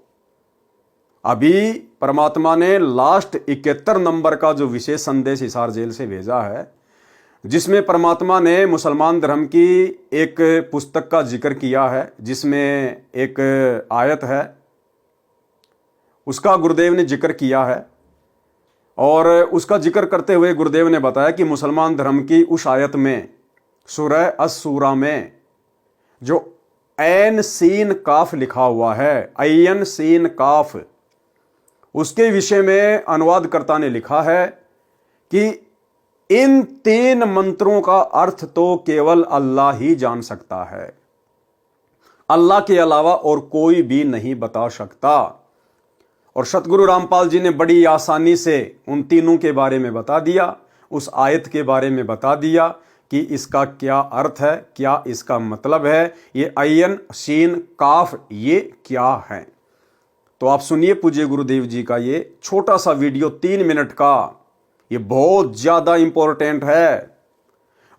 अभी परमात्मा ने लास्ट 71 नंबर का जो विशेष संदेश हिसार जेल से भेजा है, जिसमें परमात्मा ने मुसलमान धर्म की एक पुस्तक का जिक्र किया है, जिसमें एक आयत है, उसका गुरुदेव ने जिक्र किया है। और उसका जिक्र करते हुए गुरुदेव ने बताया कि मुसलमान धर्म की उस आयत में, सूरह अस-सूरा में, जो ऐन सीन काफ लिखा हुआ है, ऐन सीन काफ, उसके विषय में अनुवादकर्ता ने लिखा है कि इन 3 मंत्रों का अर्थ तो केवल अल्लाह ही जान सकता है, अल्लाह के अलावा और कोई भी नहीं बता सकता। और सतगुरु रामपाल जी ने बड़ी आसानी से उन तीनों के बारे में बता दिया, उस आयत के बारे में बता दिया कि इसका क्या अर्थ है, क्या इसका मतलब है, ये अयन शीन काफ ये क्या है। तो आप सुनिए पूज्य गुरुदेव जी का ये छोटा सा वीडियो 3 मिनट का, ये बहुत ज्यादा इंपॉर्टेंट है।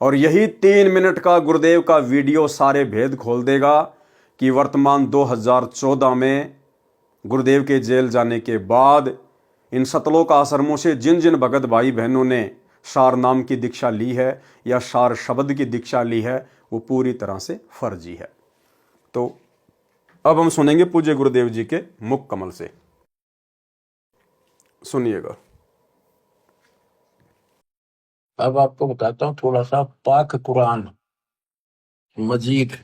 और यही 3 मिनट का गुरुदेव का वीडियो सारे भेद खोल देगा कि वर्तमान 2014 में गुरुदेव के जेल जाने के बाद इन सतलोक आश्रमों से जिन जिन भगत भाई बहनों ने सार नाम की दीक्षा ली है या सार शब्द की दीक्षा ली है, वो पूरी तरह से फर्जी है। तो अब हम सुनेंगे पूज्य गुरुदेव जी के मुख कमल से, सुनिएगा। अब आपको बताता हूँ थोड़ा सा पाक कुरान मजीद।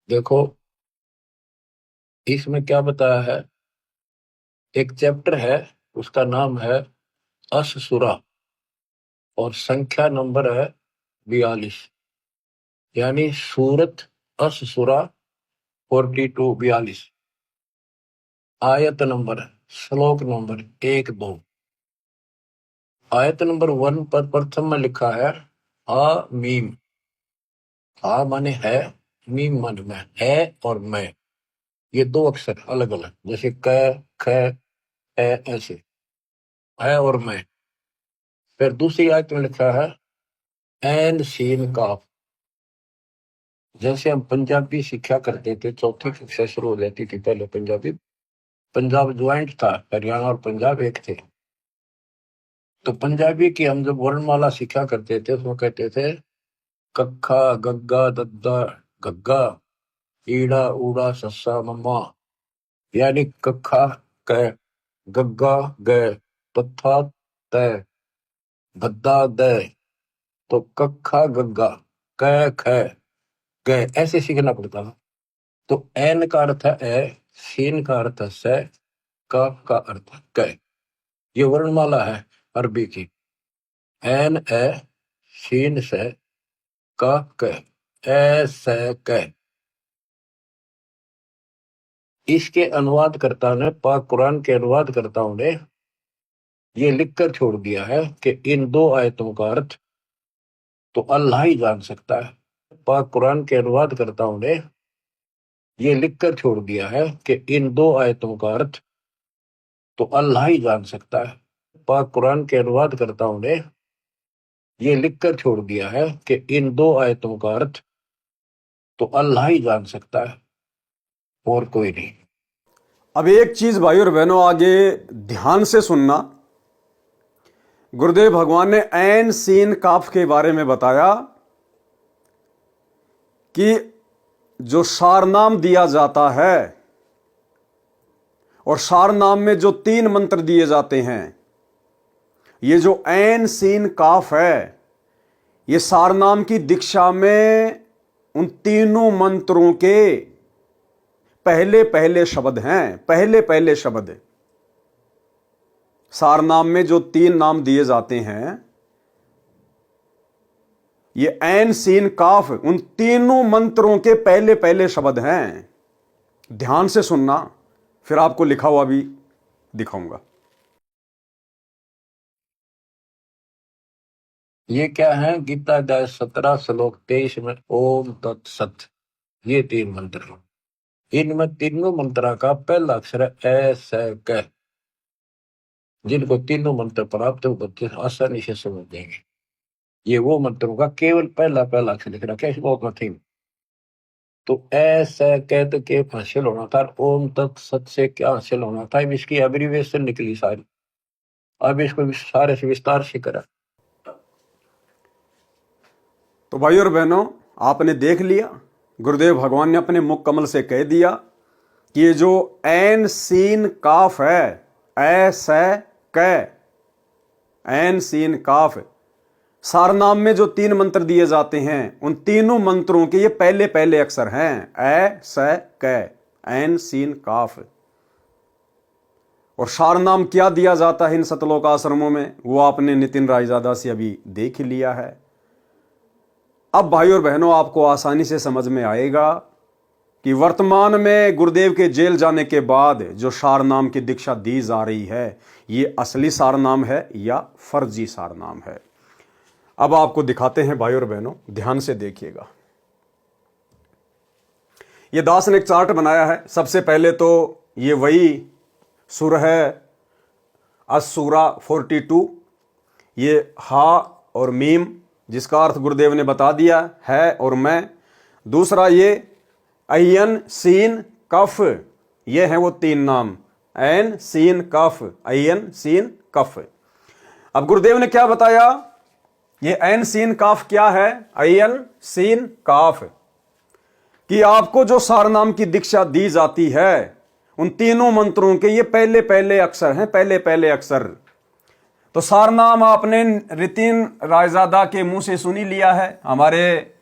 देखो इसमें क्या बताया है, एक चैप्टर है, उसका नाम है अस सूरा और संख्या नंबर है 42, यानी सूरत अस सूरा 42 आयत नंबर, श्लोक नंबर 1-2। आयत नंबर 1 पर प्रथम में लिखा है आ मीम। आ माने है, मीम माने मैं, है और मैं, ये 2 अक्षर अलग अलग, जैसे क ख ए, ऐसे है और मैं। फिर दूसरी आयत में लिखा है एन सीन काफ। जैसे हम पंजाबी सीखा करते थे, चौथी कक्षा शुरू हो जाती थी पहले पंजाबी, पंजाब ज्वाइंट था, हरियाणा और पंजाब एक थे। तो पंजाबी की हम जब वर्णमाला सीखा करते थे तो कहते थे कक्खा गग्गा दद्दा गग्गा ईड़ा ऊड़ा सस्सा मम्मा, यानी कक्खा क, गग्गा ग, तथा तय, गद्दा दय। तो कक्खा गग्गा क ख ग ऐसे सीखना पड़ता है। तो एन का अर्थ है ए, सीन का अर्थ है से, काफ का अर्थ है क। ये वर्णमाला है अरबी की, एन ए, सीन से, काफ क, ए से क। इसके अनुवादकर्ता ने, पाक कुरान के अनुवादकर्ताओं ने ये लिखकर छोड़ दिया है कि इन 2 आयतों का अर्थ तो अल्लाह ही जान सकता है। पाक कुरान के अनुवादकर्ताओं ने ये लिखकर छोड़ दिया है कि इन 2 आयतों का अर्थ तो अल्लाह ही जान सकता है। पाक कुरान के अनुवादकर्ताओं ने ये लिखकर छोड़ दिया है कि इन 2 आयतों का अर्थ तो अल्लाह ही जान सकता है और कोई नहीं। अब एक चीज भाई और बहनों आगे ध्यान से सुनना, गुरुदेव भगवान ने ऐन सीन काफ के बारे में बताया कि जो सारनाम दिया जाता है, और सारनाम में जो 3 मंत्र दिए जाते हैं, ये जो ऐन सीन काफ है, ये सारनाम की दीक्षा में उन तीनों मंत्रों के पहले पहले शब्द हैं, पहले पहले शब्द। सारनाम में जो 3 नाम दिए जाते हैं, ये ऐन सीन काफ उन तीनों मंत्रों के पहले पहले शब्द हैं। ध्यान से सुनना, फिर आपको लिखा हुआ भी दिखाऊंगा। ये क्या है? गीता अध्याय 17 श्लोक 23 में ओम तत्सत, ये 3 मंत्र। इनमें तीनों मंत्रा का पहला अक्षर है ए से क। जिनको तीनों मंत्र प्राप्त है वो बच्चे आसानी से समझ देंगे। ये वो मंत्रों का केवल पहला पहला अक्षर लिख रखा है, बहुत कठिन। तो ऐसा कहते के हासिल होना था, ओम तत्सत से क्या हासिल होना था, अब इसकी एब्रीविएशन निकली सारी। अब इसको सारे से विस्तार से करा। तो भाई और बहनों, आपने देख लिया, गुरुदेव भगवान ने अपने मुख कमल से कह दिया कि ये जो ऐन सीन काफ है, ऐसा क, ऐन सीन काफ, सारनाम में जो 3 मंत्र दिए जाते हैं, उन तीनों मंत्रों के ये पहले पहले अक्षर हैं, ए स क, ऐन सीन काफ। और सारनाम क्या दिया जाता है इन सतलोक आश्रमों में, वो आपने नितिन रायजादा से अभी देख लिया है। अब भाई और बहनों, आपको आसानी से समझ में आएगा कि वर्तमान में गुरुदेव के जेल जाने के बाद जो सारनाम की दीक्षा दी जा रही है, ये असली सारनाम है या फर्जी सारनाम है। अब आपको दिखाते हैं भाई और बहनों, ध्यान से देखिएगा। ये दास ने एक चार्ट बनाया है। सबसे पहले तो ये वही सुर है असुरा 42, ये हा और मीम, जिसका अर्थ गुरुदेव ने बता दिया है और मैं। दूसरा ये अयन सीन कफ, ये हैं वो 3 नाम, ऐन सीन कफ, अयन सीन कफ। अब गुरुदेव ने क्या बताया, ये ऐन सीन काफ क्या है, अयन सीन काफ, कि आपको जो सारनाम की दीक्षा दी जाती है, उन तीनों मंत्रों के ये पहले पहले अक्षर हैं, पहले पहले अक्षर। तो सारनाम आपने नितिन रायजादा के मुंह से सुनी लिया है, हमारे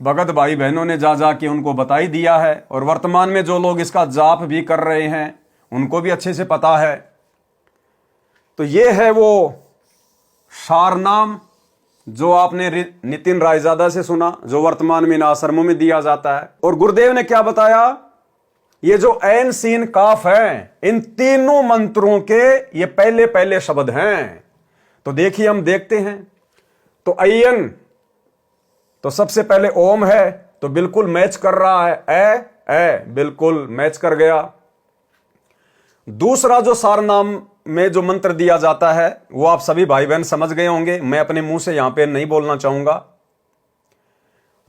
भगत भाई बहनों ने जा जा के उनको बता ही दिया है, और वर्तमान में जो लोग इसका जाप भी कर रहे हैं उनको भी अच्छे से पता है। तो ये है वो सारनाम जो आपने नितिन रायजादा से सुना, जो वर्तमान में इन आश्रमों में दिया जाता है। और गुरुदेव ने क्या बताया, ये जो ऐन सीन काफ है, इन तीनों मंत्रों के ये पहले पहले शब्द हैं। तो देखिए, हम देखते हैं। तो अयन, तो सबसे पहले ओम है, तो बिल्कुल मैच कर रहा है, ए बिल्कुल मैच कर गया। दूसरा जो सारनाम में जो मंत्र दिया जाता है, वो आप सभी भाई बहन समझ गए होंगे, मैं अपने मुंह से यहां पे नहीं बोलना चाहूंगा।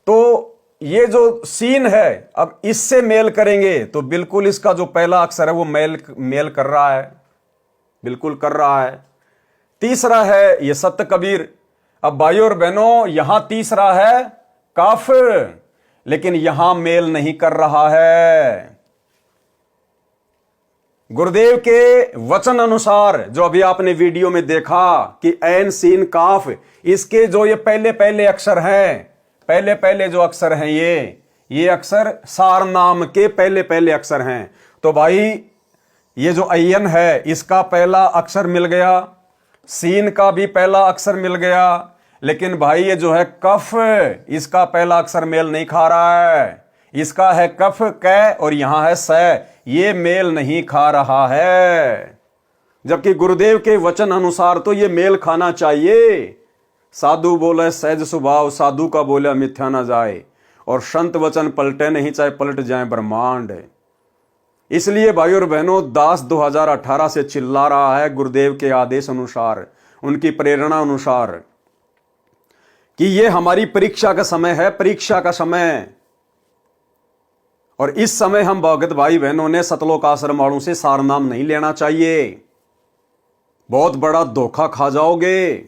तो ये जो सीन है, अब इससे मेल करेंगे तो बिल्कुल इसका जो पहला अक्षर है वो मेल कर रहा है, बिल्कुल कर रहा है। तीसरा है ये सत्य कबीर। अब भाइयों और बहनों, यहां तीसरा है काफ, लेकिन यहां मेल नहीं कर रहा है। गुरुदेव के वचन अनुसार, जो अभी आपने वीडियो में देखा कि ऐन सीन काफ, इसके जो ये पहले पहले अक्षर हैं, पहले पहले जो अक्षर हैं, ये अक्षर सारनाम के पहले पहले अक्षर हैं। तो भाई ये जो अयन है, इसका पहला अक्षर मिल गया, सीन का भी पहला अक्षर मिल गया, लेकिन भाई ये जो है कफ, इसका पहला अक्षर मेल नहीं खा रहा है। इसका है कफ कै और यहां है स, ये मेल नहीं खा रहा है। जबकि गुरुदेव के वचन अनुसार तो ये मेल खाना चाहिए। साधु बोले सहज स्वभाव, साधु का बोला मिथ्या ना जाए, और संत वचन पलटे नहीं चाहे पलट जाए ब्रह्मांड। इसलिए भाई और बहनों, दास 2018 से चिल्ला रहा है गुरुदेव के आदेश अनुसार, उनकी प्रेरणा अनुसार, कि ये हमारी परीक्षा का समय है, परीक्षा का समय। और इस समय हम भगत भाई बहनों ने सतलोक आश्रम वालों से सारनाम नहीं लेना चाहिए, बहुत बड़ा धोखा खा जाओगे,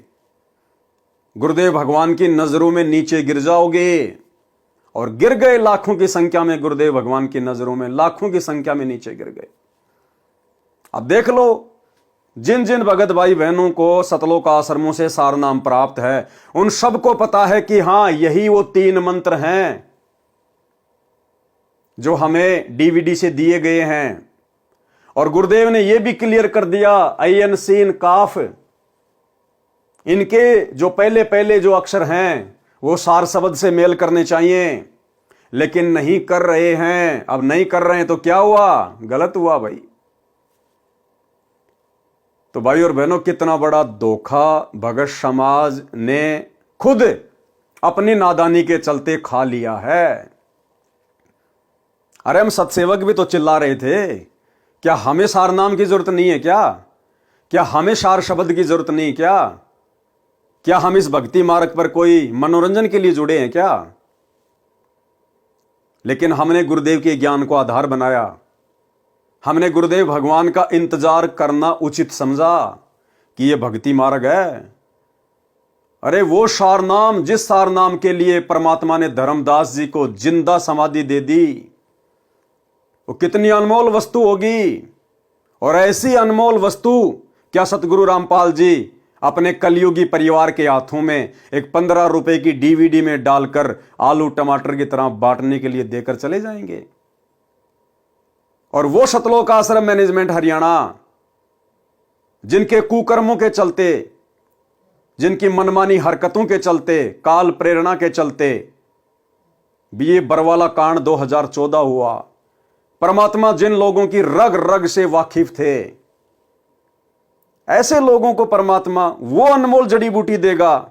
गुरुदेव भगवान की नजरों में नीचे गिर जाओगे। और गिर गए लाखों की संख्या में, गुरुदेव भगवान की नजरों में लाखों की संख्या में नीचे गिर गए। अब देख लो, जिन जिन भगत भाई बहनों को सतलोक आश्रमों से सार नाम प्राप्त है, उन सबको पता है कि हां यही वो 3 मंत्र हैं जो हमें डीवीडी से दिए गए हैं। और गुरुदेव ने यह भी क्लियर कर दिया, अयन सीन काफ, इनके जो पहले पहले जो अक्षर हैं वो सार शब्द से मेल करने चाहिए, लेकिन नहीं कर रहे हैं। अब नहीं कर रहे हैं तो क्या हुआ? गलत हुआ भाई। तो भाई और बहनों, कितना बड़ा धोखा भगत समाज ने खुद अपनी नादानी के चलते खा लिया है। अरे हम सत्सेवक भी तो चिल्ला रहे थे, क्या हमें सार नाम की जरूरत नहीं है क्या? क्या हमें सार शब्द की जरूरत नहीं क्या? क्या हम इस भक्ति मार्ग पर कोई मनोरंजन के लिए जुड़े हैं क्या? लेकिन हमने गुरुदेव के ज्ञान को आधार बनाया, हमने गुरुदेव भगवान का इंतजार करना उचित समझा कि यह भक्ति मार्ग है। अरे वो सार नाम, जिस सार नाम के लिए परमात्मा ने धर्मदास जी को जिंदा समाधि दे दी, वो कितनी अनमोल वस्तु होगी। और ऐसी अनमोल वस्तु क्या सतगुरु रामपाल जी अपने कलयुगी परिवार के हाथों में एक 15 रुपए की डीवीडी में डालकर आलू टमाटर की तरह बांटने के लिए देकर चले जाएंगे? और वो सतलोक आश्रम मैनेजमेंट हरियाणा, जिनके कुकर्मों के चलते, जिनकी मनमानी हरकतों के चलते, काल प्रेरणा के चलते भी ये बरवाला कांड 2014 हुआ। परमात्मा जिन लोगों की रग रग से वाकिफ थे, ऐसे लोगों को परमात्मा वो अनमोल जड़ी बूटी देगा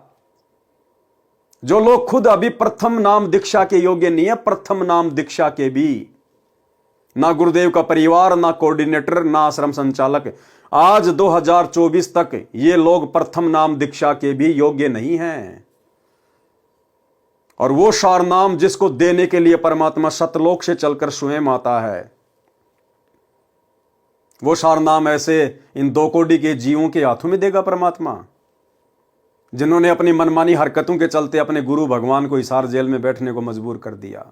जो लोग खुद अभी प्रथम नाम दीक्षा के योग्य नहीं है। प्रथम नाम दीक्षा के भी ना गुरुदेव का परिवार, ना कोऑर्डिनेटर, ना आश्रम संचालक, आज 2024 तक ये लोग प्रथम नाम दीक्षा के भी योग्य नहीं हैं। और वो सार नाम जिसको देने के लिए परमात्मा सतलोक से चलकर स्वयं आता है, वो सार नाम ऐसे इन 2 कोटि के जीवों के हाथों में देगा परमात्मा, जिन्होंने अपनी मनमानी हरकतों के चलते अपने गुरु भगवान को हिसार जेल में बैठने को मजबूर कर दिया।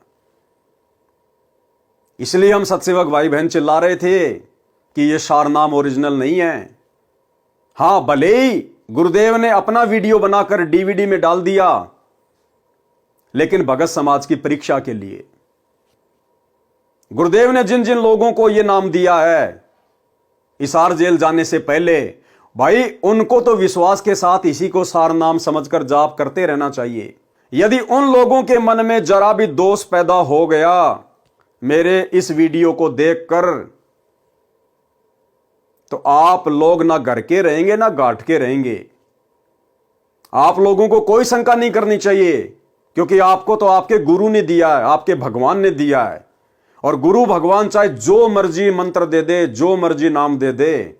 इसलिए हम सत्सेवक भाई बहन चिल्ला रहे थे कि ये सार नाम ओरिजिनल नहीं है। हां, भले ही गुरुदेव ने अपना वीडियो बनाकर डीवीडी में डाल दिया, लेकिन भगत समाज की परीक्षा के लिए गुरुदेव ने जिन जिन लोगों को यह नाम दिया है हिसार जेल जाने से पहले, भाई उनको तो विश्वास के साथ इसी को सार नाम समझकर जाप करते रहना चाहिए। यदि उन लोगों के मन में जरा भी दोष पैदा हो गया मेरे इस वीडियो को देखकर, तो आप लोग ना घर के रहेंगे ना घाट के रहेंगे। आप लोगों को कोई शंका नहीं करनी चाहिए, क्योंकि आपको तो आपके गुरु ने दिया है, आपके भगवान ने दिया है। और गुरु भगवान चाहे जो मर्जी मंत्र दे दे, जो मर्जी नाम दे दे,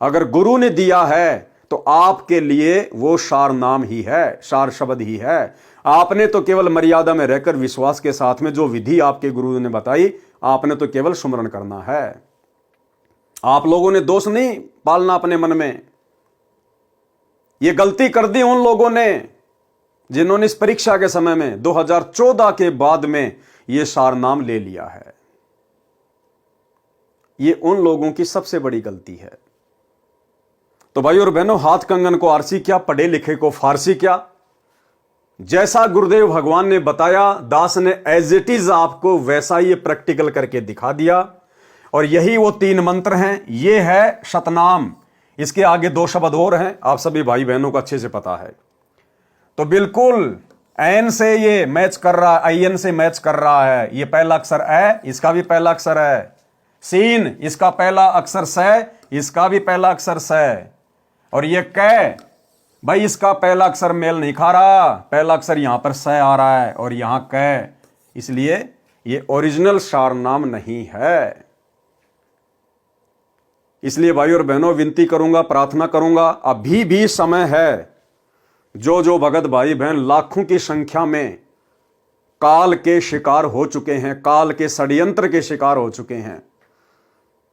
अगर गुरु ने दिया है तो आपके लिए वो सार नाम ही है, सार शब्द ही है। आपने तो केवल मर्यादा में रहकर विश्वास के साथ में जो विधि आपके गुरु ने बताई, आपने तो केवल सुमरण करना है। आप लोगों ने दोष नहीं पालना अपने मन में। ये गलती कर दी उन लोगों ने जिन्होंने इस परीक्षा के समय में 2014 के बाद में ये सार नाम ले लिया है। ये उन लोगों की सबसे बड़ी गलती है। तो भाई और बहनों, हाथ कंगन को आरसी क्या, पढ़े लिखे को फारसी क्या। जैसा गुरुदेव भगवान ने बताया, दास ने एज इट इज आपको वैसा ही प्रैक्टिकल करके दिखा दिया। और यही वो 3 मंत्र हैं। ये है सतनाम, इसके आगे 2 शब्द और हैं, आप सभी भाई बहनों को अच्छे से पता है। तो बिल्कुल एन से ये मैच कर रहा है, आईएन से मैच कर रहा है। ये पहला अक्षर ए, इसका भी पहला अक्षर है। सीन, इसका पहला अक्षर स, इसका भी पहला अक्षर स। और ये कै, भाई इसका पहला अक्षर मेल नहीं खा रहा, पहला अक्षर यहां पर स आ रहा है और यहां कै, इसलिए ये ओरिजिनल सार नाम नहीं है। इसलिए भाई और बहनों, विनती करूंगा, प्रार्थना करूंगा, अभी भी समय है। जो भगत भाई बहन लाखों की संख्या में काल के शिकार हो चुके हैं, काल के षड्यंत्र के शिकार हो चुके हैं,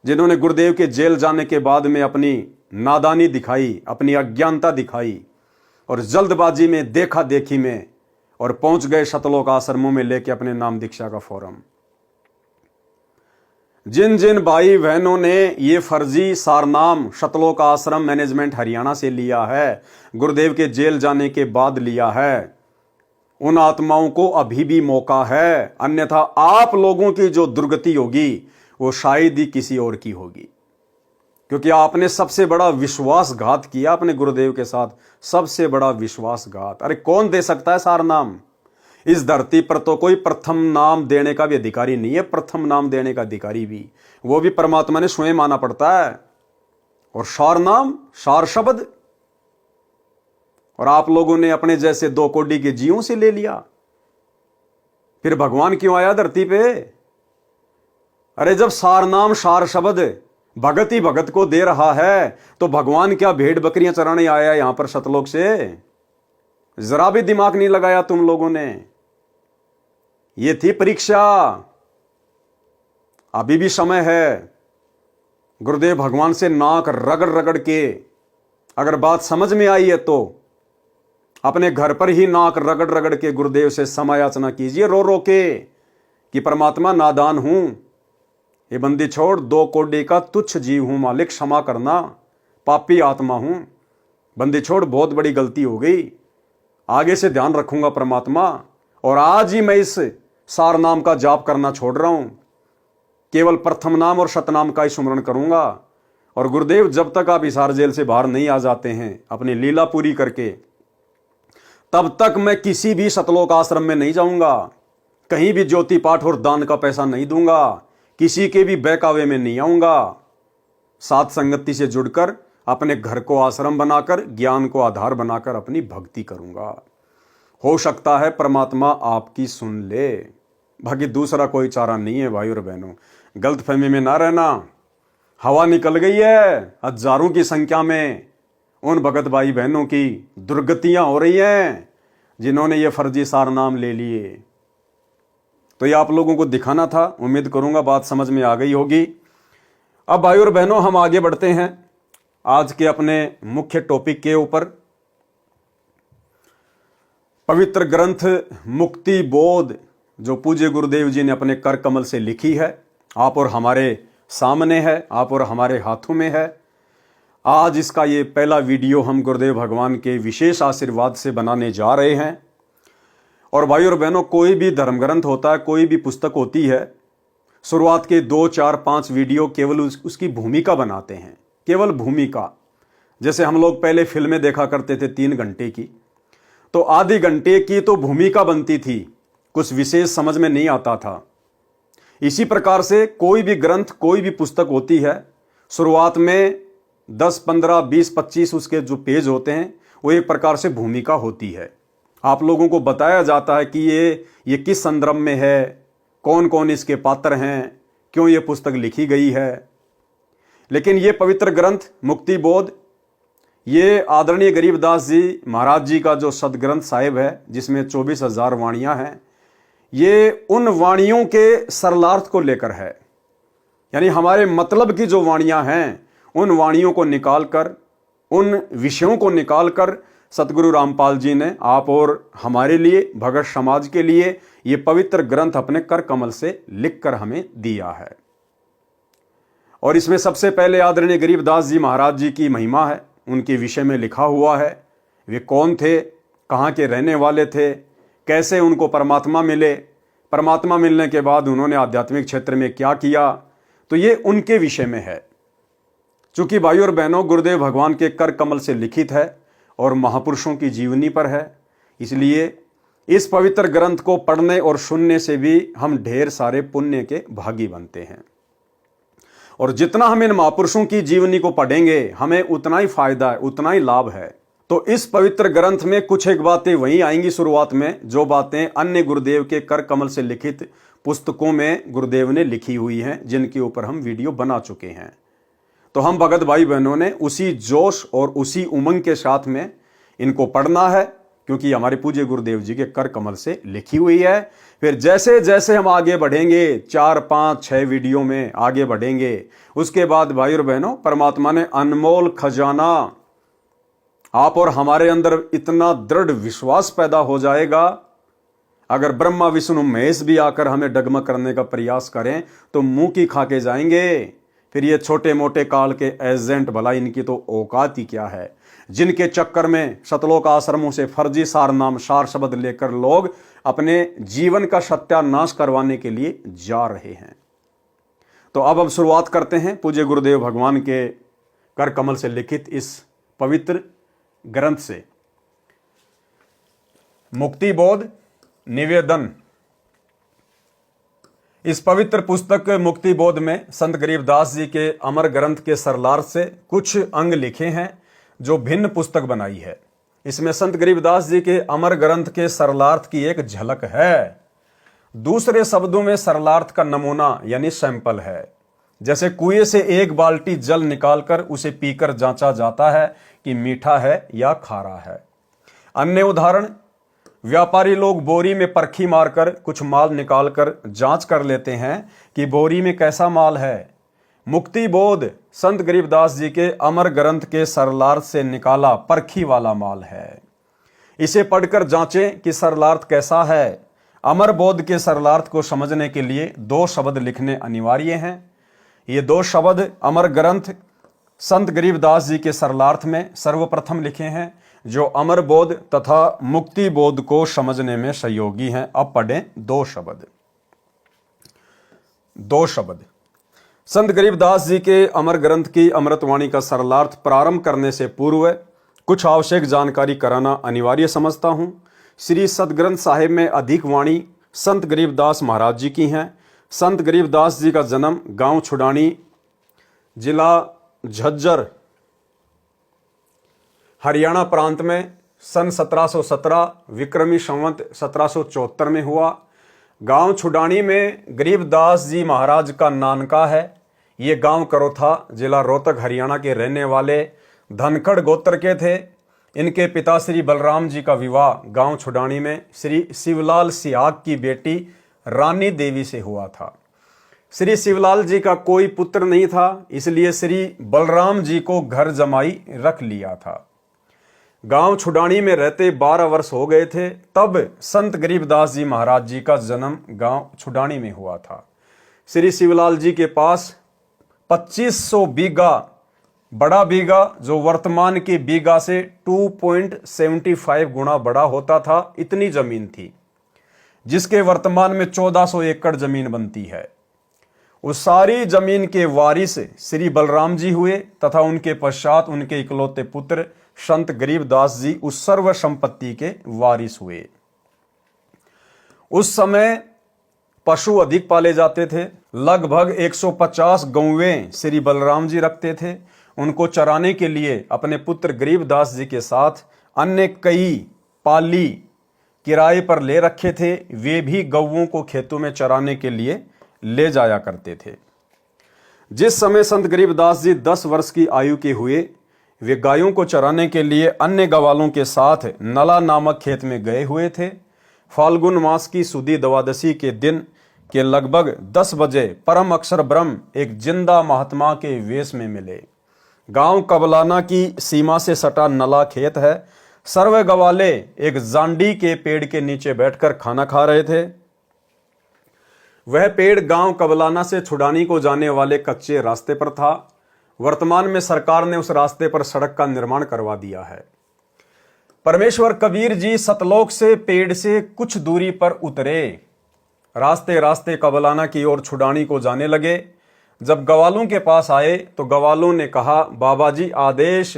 जिन्होंने गुरुदेव के जेल जाने के बाद में अपनी नादानी दिखाई, अपनी अज्ञानता दिखाई और जल्दबाजी में, देखा देखी में, और पहुंच गए सतलोक आश्रमों में लेके अपने नाम दीक्षा का फॉर्म। जिन जिन भाई बहनों ने ये फर्जी सारनाम शतलोक आश्रम मैनेजमेंट हरियाणा से लिया है, गुरुदेव के जेल जाने के बाद लिया है, उन आत्माओं को अभी भी मौका है, अन्यथा आप लोगों की जो दुर्गति होगी वो शायद ही किसी और की होगी। क्योंकि आपने सबसे बड़ा विश्वासघात किया अपने गुरुदेव के साथ, सबसे बड़ा विश्वासघात। अरे कौन दे सकता है सारनाम? इस धरती पर तो कोई प्रथम नाम देने का भी अधिकारी नहीं है, प्रथम नाम देने का अधिकारी भी वो भी परमात्मा ने स्वयं माना पड़ता है। और सार नाम, सार शब्द, और आप लोगों ने अपने जैसे 2 कोड़ी के जीवों से ले लिया। फिर भगवान क्यों आया धरती पे? अरे जब सार नाम सार शब्द भगत ही भगत को दे रहा है तो भगवान क्या भेड़ बकरियां चराने आया यहां पर सतलोक से? जरा भी दिमाग नहीं लगाया तुम लोगों ने। ये थी परीक्षा, अभी भी समय है। गुरुदेव भगवान से नाक रगड़ रगड़ के अगर बात समझ में आई है तो अपने घर पर ही नाक रगड़ रगड़ के गुरुदेव से समायाचना कीजिए, रो रो के, कि परमात्मा नादान हूं, ये बंदी छोड़, 2 कोड़ी का तुच्छ जीव हूं मालिक, क्षमा करना, पापी आत्मा हूं, बंदी छोड़, बहुत बड़ी गलती हो गई, आगे से ध्यान रखूंगा परमात्मा। और आज ही मैं इस सार नाम का जाप करना छोड़ रहा हूं, केवल प्रथम नाम और शतनाम का ही स्मरण करूंगा। और गुरुदेव जब तक आप हिसार जेल से बाहर नहीं आ जाते हैं अपनी लीला पूरी करके, तब तक मैं किसी भी सतलोक आश्रम में नहीं जाऊंगा, कहीं भी ज्योति पाठ और दान का पैसा नहीं दूंगा, किसी के भी बहकावे में नहीं आऊंगा। सात संगति से जुड़कर अपने घर को आश्रम बनाकर, ज्ञान को आधार बनाकर अपनी भक्ति करूंगा। हो सकता है परमात्मा आपकी सुन ले, बाकी दूसरा कोई चारा नहीं है। भाई और बहनों, गलतफहमी में ना रहना। हवा निकल गई है हजारों की संख्या में उन भगत भाई बहनों की, दुर्गतियां हो रही हैं जिन्होंने ये फर्जी सार नाम ले लिए। तो ये आप लोगों को दिखाना था, उम्मीद करूंगा बात समझ में आ गई होगी। अब भाई और बहनों, हम आगे बढ़ते हैं आज के अपने मुख्य टॉपिक के ऊपर। पवित्र ग्रंथ मुक्ति बोध जो पूज्य गुरुदेव जी ने अपने कर कमल से लिखी है, आप और हमारे सामने है, आप और हमारे हाथों में है। आज इसका ये पहला वीडियो हम गुरुदेव भगवान के विशेष आशीर्वाद से बनाने जा रहे हैं। और भाई और बहनों, कोई भी धर्म ग्रंथ होता है, कोई भी पुस्तक होती है, शुरुआत के 2, 4, 5 वीडियो केवल उसकी भूमिका बनाते हैं, केवल भूमिका। जैसे हम लोग पहले फिल्में देखा करते थे 3 घंटे की, तो आधी घंटे की तो भूमिका बनती थी, कुछ विशेष समझ में नहीं आता था। इसी प्रकार से कोई भी ग्रंथ, कोई भी पुस्तक होती है, शुरुआत में 10, 15, 20, 25 उसके जो पेज होते हैं वो एक प्रकार से भूमिका होती है। आप लोगों को बताया जाता है कि ये किस संदर्भ में है, कौन कौन इसके पात्र हैं, क्यों ये पुस्तक लिखी गई है। लेकिन ये पवित्र ग्रंथ मुक्ति बोध, ये आदरणीय गरीबदास जी महाराज जी का जो सदग्रंथ साहिब है, जिसमें 24,000 वाणियां हैं, ये उन वाणियों के सरलार्थ को लेकर है। यानी हमारे मतलब की जो वाणियां हैं, उन वाणियों को निकालकर, उन विषयों को निकालकर सतगुरु रामपाल जी ने आप और हमारे लिए, भगत समाज के लिए, ये पवित्र ग्रंथ अपने कर कमल से लिखकर हमें दिया है। और इसमें सबसे पहले आदरणीय गरीबदास जी महाराज जी की महिमा है, उनके विषय में लिखा हुआ है। वे कौन थे, कहाँ के रहने वाले थे, कैसे उनको परमात्मा मिले, परमात्मा मिलने के बाद उन्होंने आध्यात्मिक क्षेत्र में क्या किया, तो ये उनके विषय में है। चूंकि भाई और बहनों, गुरुदेव भगवान के कर कमल से लिखित है और महापुरुषों की जीवनी पर है, इसलिए इस पवित्र ग्रंथ को पढ़ने और सुनने से भी हम ढेर सारे पुण्य के भागी बनते हैं। और जितना हम इन महापुरुषों की जीवनी को पढ़ेंगे, हमें उतना ही फायदा है, उतना ही लाभ है। तो इस पवित्र ग्रंथ में कुछ एक बातें वहीं आएंगी शुरुआत में, जो बातें अन्य गुरुदेव के कर कमल से लिखित पुस्तकों में गुरुदेव ने लिखी हुई हैं, जिनके ऊपर हम वीडियो बना चुके हैं। तो हम भगत भाई बहनों ने उसी जोश और उसी उमंग के साथ में इनको पढ़ना है, क्योंकि हमारे पूज्य गुरुदेव जी के कर कमल से लिखी हुई है। फिर जैसे जैसे हम आगे बढ़ेंगे, 4, 5, 6 वीडियो में आगे बढ़ेंगे, उसके बाद भाई और बहनों, परमात्मा ने अनमोल खजाना आप और हमारे अंदर इतना दृढ़ विश्वास पैदा हो जाएगा, अगर ब्रह्मा विष्णु महेश भी आकर हमें डगमग करने का प्रयास करें तो मुंह की खा के जाएंगे। फिर ये छोटे मोटे काल के एजेंट, भला इनकी तो औकात ही क्या है, जिनके चक्कर में सतलोक आश्रमों से फर्जी सार नाम सार शब्द लेकर लोग अपने जीवन का सत्यानाश करवाने के लिए जा रहे हैं। तो अब हम शुरुआत करते हैं पूज्य गुरुदेव भगवान के कर कमल से लिखित इस पवित्र ग्रंथ से। मुक्ति बोध निवेदन। इस पवित्र पुस्तक मुक्ति बोध में संत गरीबदास जी के अमर ग्रंथ के सरलार्थ से कुछ अंग लिखे हैं जो भिन्न पुस्तक बनाई है। इसमें संत गरीबदास जी के अमर ग्रंथ के सरलार्थ की एक झलक है। दूसरे शब्दों में सरलार्थ का नमूना यानी सैंपल है। जैसे कुएं से एक बाल्टी जल निकालकर उसे पीकर जांचा जाता है कि मीठा है या खारा है। अन्य उदाहरण, व्यापारी लोग बोरी में परखी मारकर कुछ माल निकालकर जांच कर लेते हैं कि बोरी में कैसा माल है। मुक्ति बोध संत गरीबदास जी के अमर ग्रंथ के सरलार्थ से निकाला परखी वाला माल है। इसे पढ़कर जांचें कि सरलार्थ कैसा है। अमर बोध के सरलार्थ को समझने के लिए 2 शब्द लिखने अनिवार्य हैं। ये 2 शब्द अमर ग्रंथ संत गरीबदास जी के सरलार्थ में सर्वप्रथम लिखे हैं, जो अमर बोध तथा मुक्ति बोध को समझने में सहयोगी हैं। अब पढ़ें 2 शब्द। 2 शब्द। संत गरीबदास जी के अमर ग्रंथ की अमृतवाणी का सरलार्थ प्रारंभ करने से पूर्व कुछ आवश्यक जानकारी कराना अनिवार्य समझता हूं। श्री सदग्रंथ साहिब में अधिक वाणी संत गरीबदास महाराज जी की हैं। संत गरीबदास जी का जन्म गांव छुडानी, जिला झज्जर, हरियाणा प्रांत में सन 1717 विक्रमी संवत 1774 में हुआ। गांव छुडानी में गरीबदास जी महाराज का नानका है। ये गांव करोथा, जिला रोहतक, हरियाणा के रहने वाले धनखड़ गोत्र के थे। इनके पिता श्री बलराम जी का विवाह गांव छुडानी में श्री शिवलाल सिहाग की बेटी रानी देवी से हुआ था। श्री शिवलाल जी का कोई पुत्र नहीं था, इसलिए श्री बलराम जी को घर जमाई रख लिया था। गांव छुडानी में रहते 12 वर्ष हो गए थे, तब संत गरीबदास जी महाराज जी का जन्म गांव छुडानी में हुआ था। श्री शिवलाल जी के पास 2500 बीघा, बड़ा बीघा जो वर्तमान के बीघा से 2.75 गुना बड़ा होता था, इतनी जमीन थी, जिसके वर्तमान में 1400 एकड़ जमीन बनती है। उस सारी जमीन के वारिस श्री बलराम जी हुए तथा उनके पश्चात उनके इकलौते पुत्र संत गरीबदास जी उस सर्व संपत्ति के वारिस हुए। उस समय पशु अधिक पाले जाते थे। लगभग 150 गौवें श्री बलराम जी रखते थे। उनको चराने के लिए अपने पुत्र गरीबदास जी के साथ अन्य कई पाली किराए पर ले रखे थे। वे भी गौवों को खेतों में चराने के लिए ले जाया करते थे। जिस समय संत गरीबदास जी 10 वर्ष की आयु के हुए, वे गायों को चराने के लिए अन्य गवालों के साथ नला नामक खेत में गए हुए थे। फाल्गुन मास की सुदी द्वादशी के दिन के लगभग 10 बजे परम अक्षर ब्रह्म एक जिंदा महात्मा के वेश में मिले। गांव कबलाना की सीमा से सटा नला खेत है। सर्व गवाले एक जांडी के पेड़ के नीचे बैठकर खाना खा रहे थे। वह पेड़ गांव कबलाना से छुडानी को जाने वाले कच्चे रास्ते पर था। वर्तमान में सरकार ने उस रास्ते पर सड़क का निर्माण करवा दिया है। परमेश्वर कबीर जी सतलोक से पेड़ से कुछ दूरी पर उतरे। रास्ते रास्ते कबलाना की ओर छुडानी को जाने लगे। जब गवालों के पास आए तो गवालों ने कहा, बाबा जी आदेश।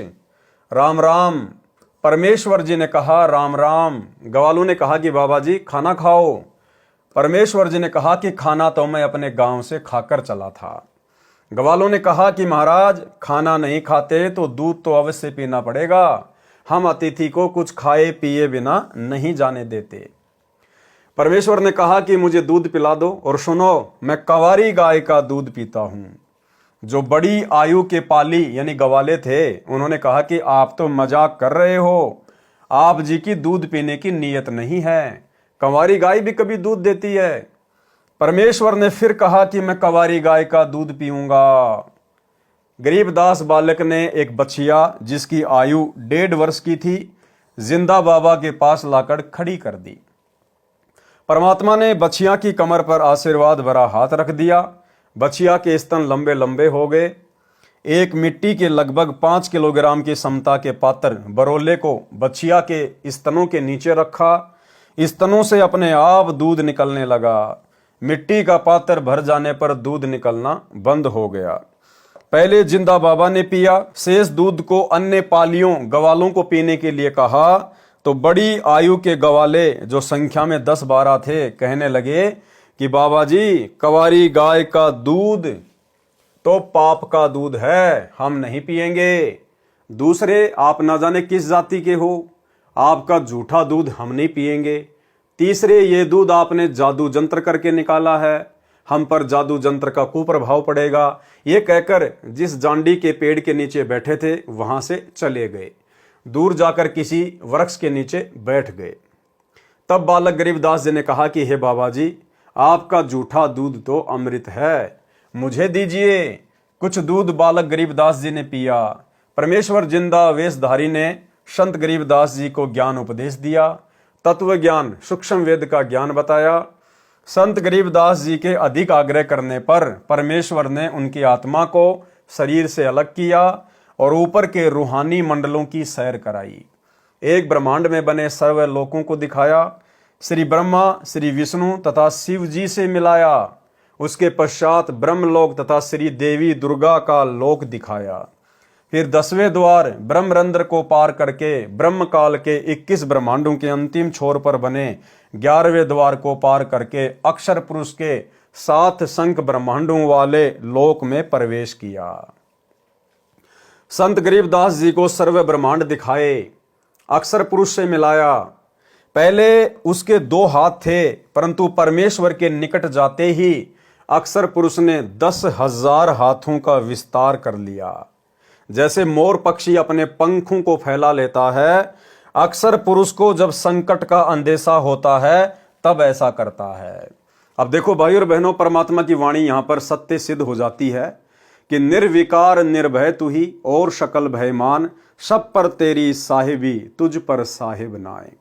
राम राम। परमेश्वर जी ने कहा, राम राम। गवालों ने कहा कि बाबा जी खाना खाओ। परमेश्वर जी ने कहा कि खाना तो मैं अपने गांव से खाकर चला था। गवालों ने कहा कि महाराज खाना नहीं खाते तो दूध तो अवश्य पीना पड़ेगा। हम अतिथि को कुछ खाए पिए बिना नहीं जाने देते। परमेश्वर ने कहा कि मुझे दूध पिला दो, और सुनो, मैं कंवारी गाय का दूध पीता हूं। जो बड़ी आयु के पाली यानी गवाले थे, उन्होंने कहा कि आप तो मजाक कर रहे हो, आप जी की दूध पीने की नीयत नहीं है। कंवारी गाय भी कभी दूध देती है। परमेश्वर ने फिर कहा कि मैं कंवारी गाय का दूध पीऊंगा। गरीबदास बालक ने एक बछिया जिसकी आयु 1.5 वर्ष की थी, जिंदा बाबा के पास लाकर खड़ी कर दी। परमात्मा ने बछिया की कमर पर आशीर्वाद भरा हाथ रख दिया। बछिया के स्तन लंबे लंबे हो गए। एक मिट्टी के लगभग 5 किलोग्राम की समता के पात्र बरोले को बछिया के स्तनों के नीचे रखा। स्तनों से अपने आप दूध निकलने लगा। मिट्टी का पात्र भर जाने पर दूध निकलना बंद हो गया। पहले जिंदा बाबा ने पिया, शेष दूध को अन्य पालियों गवालों को पीने के लिए कहा तो बड़ी आयु के गवाले जो संख्या में 10-12 थे कहने लगे कि बाबा जी, कवारी गाय का दूध तो पाप का दूध है, हम नहीं पिएंगे। दूसरे, आप ना जाने किस जाति के हो, आपका झूठा दूध हम नहीं पिएंगे। तीसरे, ये दूध आपने जादू जंत्र करके निकाला है, हम पर जादू जंत्र का कुप्रभाव पड़ेगा। ये कहकर जिस जांडी के पेड़ के नीचे बैठे थे वहां से चले गए। दूर जाकर किसी वृक्ष के नीचे बैठ गए। तब बालक गरीबदास जी ने कहा कि हे बाबा जी, आपका झूठा दूध तो अमृत है, मुझे दीजिए। कुछ दूध बालक गरीबदास जी ने पिया। परमेश्वर जिंदा वेशधारी ने संत गरीबदास जी को ज्ञान उपदेश दिया, तत्व ज्ञान, सूक्ष्म वेद का ज्ञान बताया। संत गरीबदास जी के अधिक आग्रह करने पर परमेश्वर ने उनकी आत्मा को शरीर से अलग किया और ऊपर के रूहानी मंडलों की सैर कराई। एक ब्रह्मांड में बने सर्व लोकों को दिखाया। श्री ब्रह्मा, श्री विष्णु तथा शिव जी से मिलाया। उसके पश्चात ब्रह्मलोक तथा श्री देवी दुर्गा का लोक दिखाया। फिर 10वें द्वार ब्रह्मरंध्र को पार करके ब्रह्म काल के 21 ब्रह्मांडों के अंतिम छोर पर बने 11वें द्वार को पार करके अक्षर पुरुष के 7 संख ब्रह्मांडों वाले लोक में प्रवेश किया। संत गरीबदास जी को सर्व ब्रह्मांड दिखाए, अक्षर पुरुष से मिलाया। पहले उसके 2 हाथ थे, परंतु परमेश्वर के निकट जाते ही अक्षर पुरुष ने 10,000 हाथों का विस्तार कर लिया। जैसे मोर पक्षी अपने पंखों को फैला लेता है, अक्षर पुरुष को जब संकट का अंदेशा होता है तब ऐसा करता है। अब देखो भाई और बहनों, परमात्मा की वाणी यहां पर सत्य सिद्ध हो जाती है कि निर्विकार निर्भय तू ही और शकल भयमान, सब पर तेरी साहिबी तुझ पर साहिब नाए।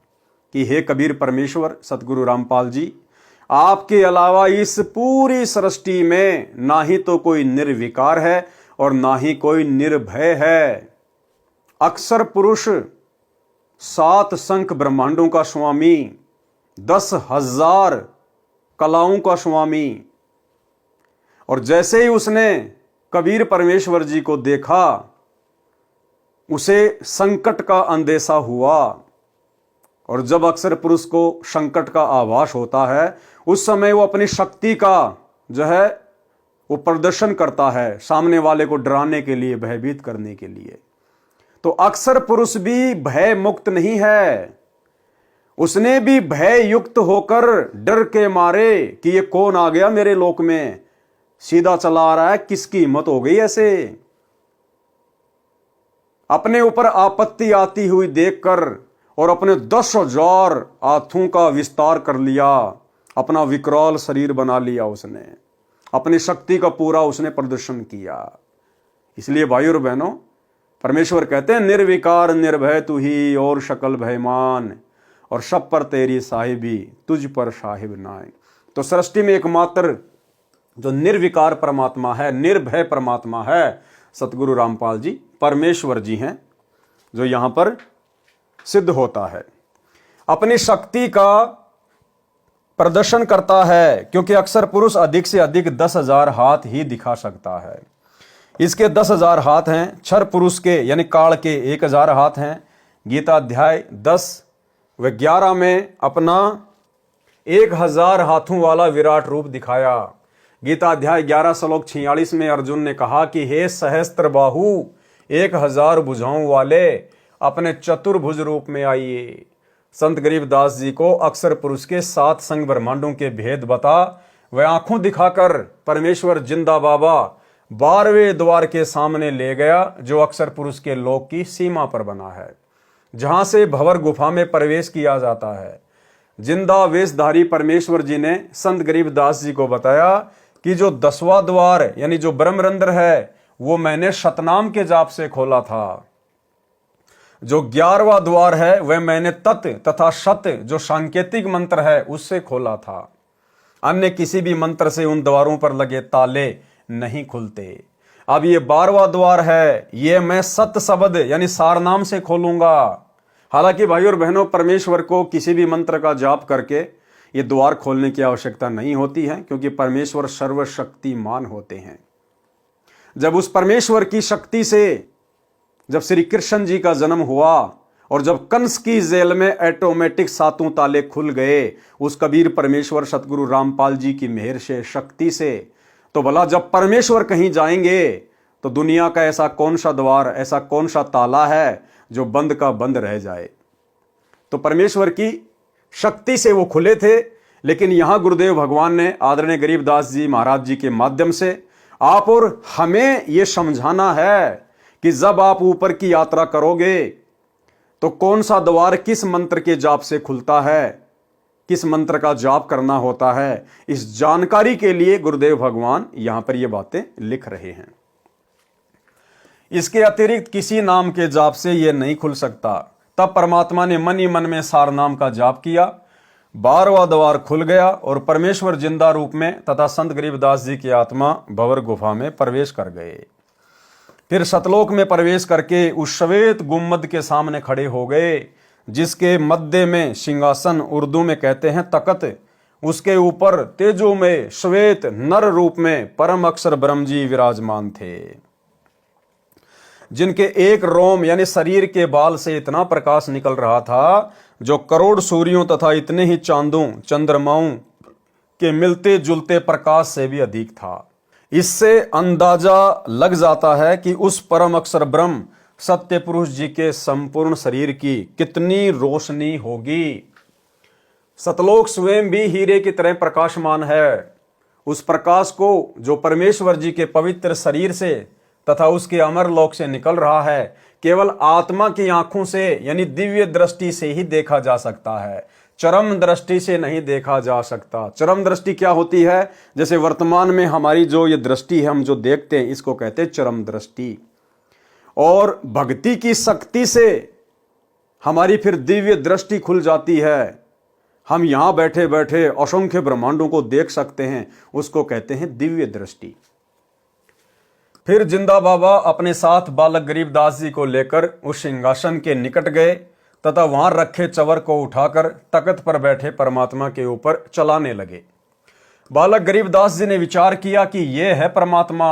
कि हे कबीर परमेश्वर सतगुरु रामपाल जी, आपके अलावा इस पूरी सृष्टि में ना ही तो कोई निर्विकार है और ना ही कोई निर्भय है। अक्षर पुरुष 7 संख ब्रह्मांडों का स्वामी, 10,000 कलाओं का स्वामी। और जैसे ही उसने कबीर परमेश्वर जी को देखा, उसे संकट का अंदेशा हुआ। और जब अक्षर पुरुष को संकट का आभास होता है, उस समय वो अपनी शक्ति का जो है वो प्रदर्शन करता है, सामने वाले को डराने के लिए, भयभीत करने के लिए। तो अक्षर पुरुष भी भय मुक्त नहीं है, उसने भी भय युक्त होकर डर के मारे कि ये कौन आ गया मेरे लोक में, सीधा चला आ रहा है, किसकी हिम्मत हो गई ऐसे। अपने ऊपर आपत्ति आती हुई देखकर और अपने 10,000 हाथों का विस्तार कर लिया, अपना विकराल शरीर बना लिया उसने, अपनी शक्ति का पूरा उसने प्रदर्शन किया। इसलिए भाई और बहनों, परमेश्वर कहते हैं निर्विकार निर्भय तू ही और शकल भयमान, और सब पर तेरी साहिबी तुझ पर साहिब नाए। तो सृष्टि में एकमात्र जो निर्विकार परमात्मा है, निर्भय परमात्मा है, सतगुरु रामपाल जी परमेश्वर जी हैं, जो यहां पर सिद्ध होता है। अपनी शक्ति का प्रदर्शन करता है, क्योंकि अक्षर पुरुष अधिक से अधिक 10,000 हाथ ही दिखा सकता है। इसके 10,000 हाथ हैं। क्षर पुरुष के यानी काल के 1,000 हाथ हैं। गीता अध्याय 10 व 11 में अपना 1,000 हाथों वाला विराट रूप दिखाया। गीता अध्याय 11 श्लोक 46 में अर्जुन ने कहा कि हे सहस्त्र बाहु, 1,000 भुजाओं वाले, अपने चतुर्भुज रूप में आइए। संत गरीबदास जी को अक्षर पुरुष के 7 संग ब्रह्मांडों के भेद बता वह आंखों दिखाकर परमेश्वर जिंदा बाबा 12वें द्वार के सामने ले गया, जो अक्षर पुरुष के लोक की सीमा पर बना है, जहां से भंवर गुफा में प्रवेश किया जाता है। जिंदा वेशधारी परमेश्वर जी ने संत गरीबदास जी को बताया कि जो 10वां द्वार यानी जो ब्रह्मरंध्र है, वो मैंने शतनाम के जाप से खोला था। जो 11वां द्वार है वह मैंने तत् तथा शत जो सांकेतिक मंत्र है उससे खोला था। अन्य किसी भी मंत्र से उन द्वारों पर लगे ताले नहीं खुलते। अब ये 12वां द्वार है, ये मैं सत शब्द यानी सारनाम से खोलूंगा। हालांकि भाई और बहनों, परमेश्वर को किसी भी मंत्र का जाप करके ये द्वार खोलने की आवश्यकता नहीं होती है, क्योंकि परमेश्वर सर्वशक्तिमान होते हैं। जब उस परमेश्वर की शक्ति से जब श्री कृष्ण जी का जन्म हुआ और जब कंस की जेल में ऑटोमेटिक सातों ताले खुल गए उस कबीर परमेश्वर सतगुरु रामपाल जी की मेहर से, शक्ति से, तो भला जब परमेश्वर कहीं जाएंगे तो दुनिया का ऐसा कौन सा द्वार, ऐसा कौन सा ताला है जो बंद का बंद रह जाए। तो परमेश्वर की शक्ति से वो खुले थे। लेकिन यहां गुरुदेव भगवान ने आदरणीय गरीबदास जी महाराज जी के माध्यम से आप और हमें यह समझाना है कि जब आप ऊपर की यात्रा करोगे तो कौन सा द्वार किस मंत्र के जाप से खुलता है, किस मंत्र का जाप करना होता है, इस जानकारी के लिए गुरुदेव भगवान यहां पर ये बातें लिख रहे हैं। इसके अतिरिक्त किसी नाम के जाप से यह नहीं खुल सकता। तब परमात्मा ने मन ही मन में सार नाम का जाप किया, 12वां द्वार खुल गया और परमेश्वर जिंदा रूप में तथा संत गरीबदास जी की आत्मा भंवर गुफा में प्रवेश कर गए। फिर सतलोक में प्रवेश करके उस श्वेत गुम्मद के सामने खड़े हो गए, जिसके मध्य में सिंहासन, उर्दू में कहते हैं तकत, उसके ऊपर तेजो में श्वेत नर रूप में परम अक्षर ब्रह्म जी विराजमान थे, जिनके एक रोम यानी शरीर के बाल से इतना प्रकाश निकल रहा था जो करोड़ सूर्यों तथा इतने ही चांदों चंद्रमाओं के मिलते जुलते प्रकाश से भी अधिक था। इससे अंदाजा लग जाता है कि उस परम अक्षर ब्रह्म सत्य पुरुष जी के संपूर्ण शरीर की कितनी रोशनी होगी। सतलोक स्वयं भी हीरे की तरह प्रकाशमान है। उस प्रकाश को जो परमेश्वर जी के पवित्र शरीर से तथा उसके अमर लोक से निकल रहा है, केवल आत्मा की आंखों से यानी दिव्य दृष्टि से ही देखा जा सकता है, चरम दृष्टि से नहीं देखा जा सकता। चरम दृष्टि क्या होती है? जैसे वर्तमान में हमारी जो ये दृष्टि है, हम जो देखते हैं, इसको कहते हैं चरम दृष्टि। और भक्ति की शक्ति से हमारी फिर दिव्य दृष्टि खुल जाती है। हम यहां बैठे बैठे असंख्य ब्रह्मांडों को देख सकते हैं, उसको कहते हैं दिव्य दृष्टि। फिर जिंदा बाबा अपने साथ बालक गरीबदास जी को लेकर उस सिंहासन के निकट गए तथा वहां रखे चवर को उठाकर तख्त पर बैठे परमात्मा के ऊपर चलाने लगे। बालक गरीबदास जी ने विचार किया कि यह है परमात्मा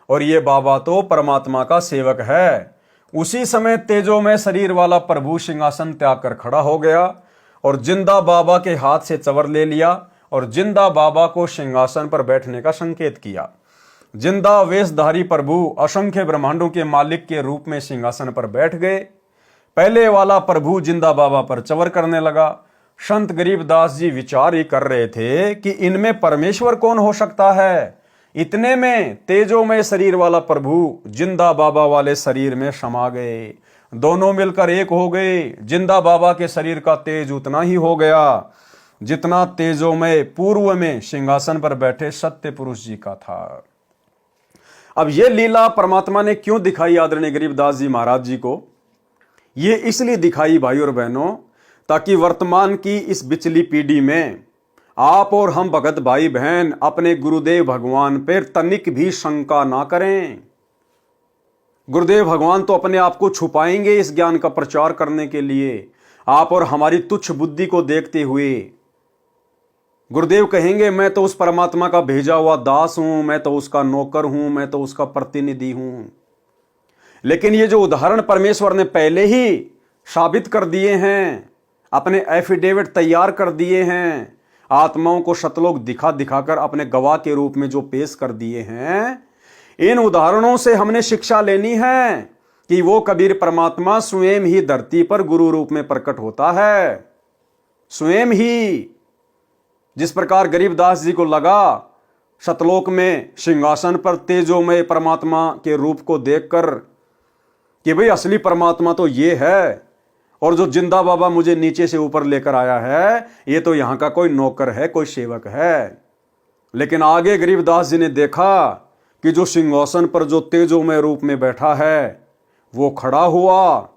और ये बाबा तो परमात्मा का सेवक है। उसी समय तेजो में शरीर वाला प्रभु सिंहासन त्याग कर खड़ा हो गया और जिंदा बाबा के हाथ से चवर ले लिया और जिंदा बाबा को सिंहासन पर बैठने का संकेत किया। जिंदा वेशधारी प्रभु असंख्य ब्रह्मांडों के मालिक के रूप में सिंहासन पर बैठ गए। पहले वाला प्रभु जिंदा बाबा पर चवर करने लगा। संत गरीबदास जी विचार ही कर रहे थे कि इनमें परमेश्वर कौन हो सकता है। इतने में तेजोमय शरीर वाला प्रभु जिंदा बाबा वाले शरीर में समा गए। दोनों मिलकर एक हो गए। जिंदा बाबा के शरीर का तेज उतना ही हो गया जितना तेजोमय पूर्व में सिंहासन पर बैठे सत्य पुरुष जी का था। अब यह लीला परमात्मा ने क्यों दिखाई आदरणीय गरीबदास जी महाराज जी को? ये इसलिए दिखाई भाई और बहनों, ताकि वर्तमान की इस बिचली पीढ़ी में आप और हम भगत भाई बहन अपने गुरुदेव भगवान पर तनिक भी शंका ना करें। गुरुदेव भगवान तो अपने आप को छुपाएंगे इस ज्ञान का प्रचार करने के लिए। आप और हमारी तुच्छ बुद्धि को देखते हुए गुरुदेव कहेंगे, मैं तो उस परमात्मा का भेजा हुआ दास हूं, मैं तो उसका नौकर हूं, मैं तो उसका प्रतिनिधि हूं। लेकिन ये जो उदाहरण परमेश्वर ने पहले ही साबित कर दिए हैं, अपने एफिडेविट तैयार कर दिए हैं, आत्माओं को सतलोक दिखा दिखाकर अपने गवाह के रूप में जो पेश कर दिए हैं, इन उदाहरणों से हमने शिक्षा लेनी है कि वो कबीर परमात्मा स्वयं ही धरती पर गुरु रूप में प्रकट होता है। स्वयं ही जिस प्रकार गरीबदास जी को लगा सतलोक में सिंहासन पर तेजोमय परमात्मा के रूप को देखकर कि भाई असली परमात्मा तो ये है और जो जिंदा बाबा मुझे नीचे से ऊपर लेकर आया है ये तो यहां का कोई नौकर है, कोई सेवक है। लेकिन आगे गरीबदास जी ने देखा कि जो सिंहासन पर जो तेजोमय रूप में बैठा है वो खड़ा हुआ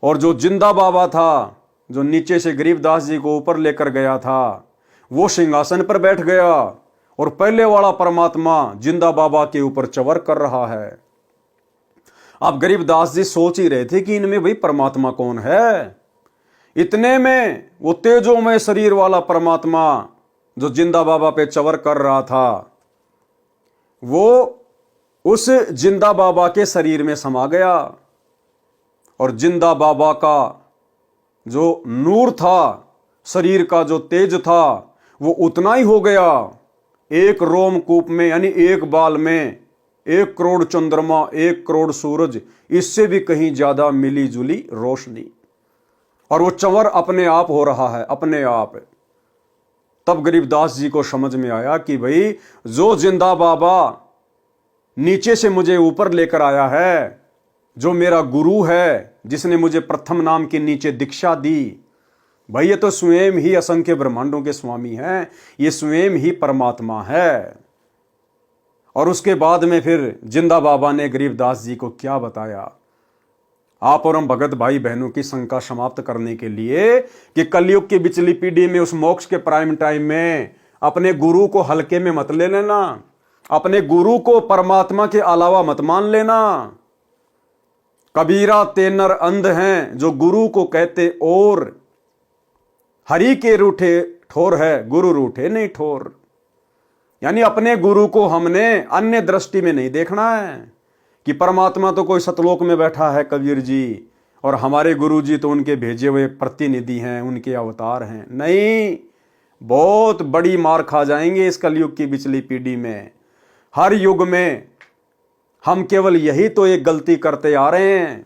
और जो जिंदा बाबा था, जो नीचे से गरीबदास जी को ऊपर लेकर गया था, वो सिंहासन पर बैठ गया और पहले वाला परमात्मा जिंदा बाबा के ऊपर चवर कर रहा है। अब गरीबदास जी सोच ही रहे थे कि इनमें भाई परमात्मा कौन है। इतने में वो तेजोमय शरीर वाला परमात्मा जो जिंदा बाबा पे चवर कर रहा था, वो उस जिंदा बाबा के शरीर में समा गया और जिंदा बाबा का जो नूर था, शरीर का जो तेज था, वो उतना ही हो गया। एक रोमकूप में यानी एक बाल में 1 करोड़ चंद्रमा, 1 करोड़ सूरज, इससे भी कहीं ज्यादा मिली जुली रोशनी, और वो चंवर अपने आप हो रहा है, अपने आप। तब गरीबदास जी को समझ में आया कि भाई जो जिंदा बाबा नीचे से मुझे ऊपर लेकर आया है, जो मेरा गुरु है, जिसने मुझे प्रथम नाम के नीचे दीक्षा दी, भाई ये तो स्वयं ही असंख्य ब्रह्मांडों के स्वामी हैं, ये स्वयं ही परमात्मा है। और उसके बाद में फिर जिंदा बाबा ने गरीबदास जी को क्या बताया। आप और हम भगत भाई बहनों की शंका समाप्त करने के लिए कि कलयुग की बिचली पीढ़ी में, उस मोक्ष के प्राइम टाइम में अपने गुरु को हल्के में मत ले लेना, अपने गुरु को परमात्मा के अलावा मत मान लेना। कबीरा तेनर अंध हैं जो गुरु को कहते, और हरि के रूठे ठोर है, गुरु रूठे नहीं ठोर। यानी अपने गुरु को हमने अन्य दृष्टि में नहीं देखना है कि परमात्मा तो कोई सतलोक में बैठा है कबीर जी, और हमारे गुरु जी तो उनके भेजे हुए प्रतिनिधि हैं, उनके अवतार हैं। नहीं, बहुत बड़ी मार खा जाएंगे इस कलयुग की बिचली पीढ़ी में। हर युग में हम केवल यही तो एक गलती करते आ रहे हैं,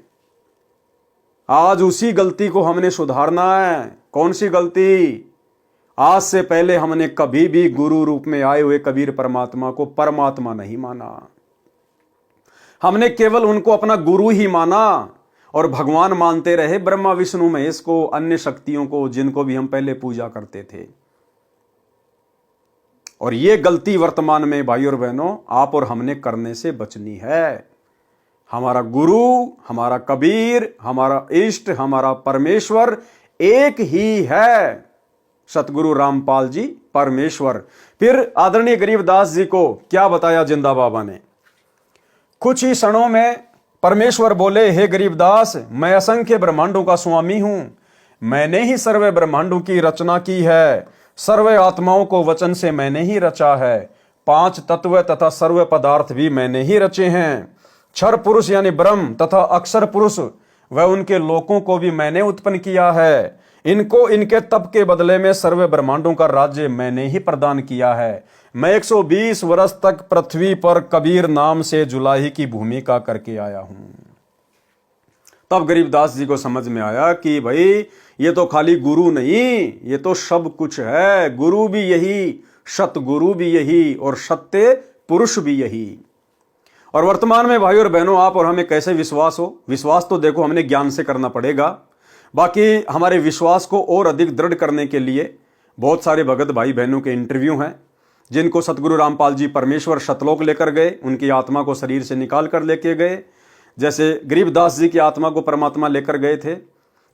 आज उसी गलती को हमने सुधारना है। कौन सी गलती? आज से पहले हमने कभी भी गुरु रूप में आए हुए कबीर परमात्मा को परमात्मा नहीं माना। हमने केवल उनको अपना गुरु ही माना और भगवान मानते रहे, ब्रह्मा विष्णु महेश को, अन्य शक्तियों को, जिनको भी हम पहले पूजा करते थे। और ये गलती वर्तमान में भाई और बहनों आप और हमने करने से बचनी है। हमारा गुरु, हमारा कबीर, हमारा इष्ट, हमारा परमेश्वर एक ही है, सतगुरु रामपाल जी परमेश्वर। फिर आदरणीय गरीबदास जी को क्या बताया जिंदा बाबा ने। कुछ ही क्षणों में परमेश्वर बोले, हे गरीबदास, मैं असंख्य ब्रह्मांडों का स्वामी हूं, मैंने ही सर्व ब्रह्मांडों की रचना की है, सर्व आत्माओं को वचन से मैंने ही रचा है, 5 तत्व तथा सर्व पदार्थ भी मैंने ही रचे हैं, क्षर पुरुष यानी ब्रह्म तथा अक्षर पुरुष व उनके लोकों को भी मैंने उत्पन्न किया है, इनको इनके तप के बदले में सर्व ब्रह्मांडों का राज्य मैंने ही प्रदान किया है। मैं 120 वर्ष तक पृथ्वी पर कबीर नाम से जुलाही की भूमिका करके आया हूं। तब गरीबदास जी को समझ में आया कि भाई ये तो खाली गुरु नहीं, ये तो सब कुछ है। गुरु भी यही, सतगुरु भी यही, और सत्य पुरुष भी यही। और वर्तमान में भाई और बहनों आप और हमें कैसे विश्वास हो? विश्वास तो देखो हमने ज्ञान से करना पड़ेगा। बाकी हमारे विश्वास को और अधिक दृढ़ करने के लिए बहुत सारे भगत भाई बहनों के इंटरव्यू हैं, जिनको सतगुरु रामपाल जी परमेश्वर सतलोक लेकर गए, उनकी आत्मा को शरीर से निकाल कर लेके गए। जैसे गरीबदास जी की आत्मा को परमात्मा लेकर गए थे,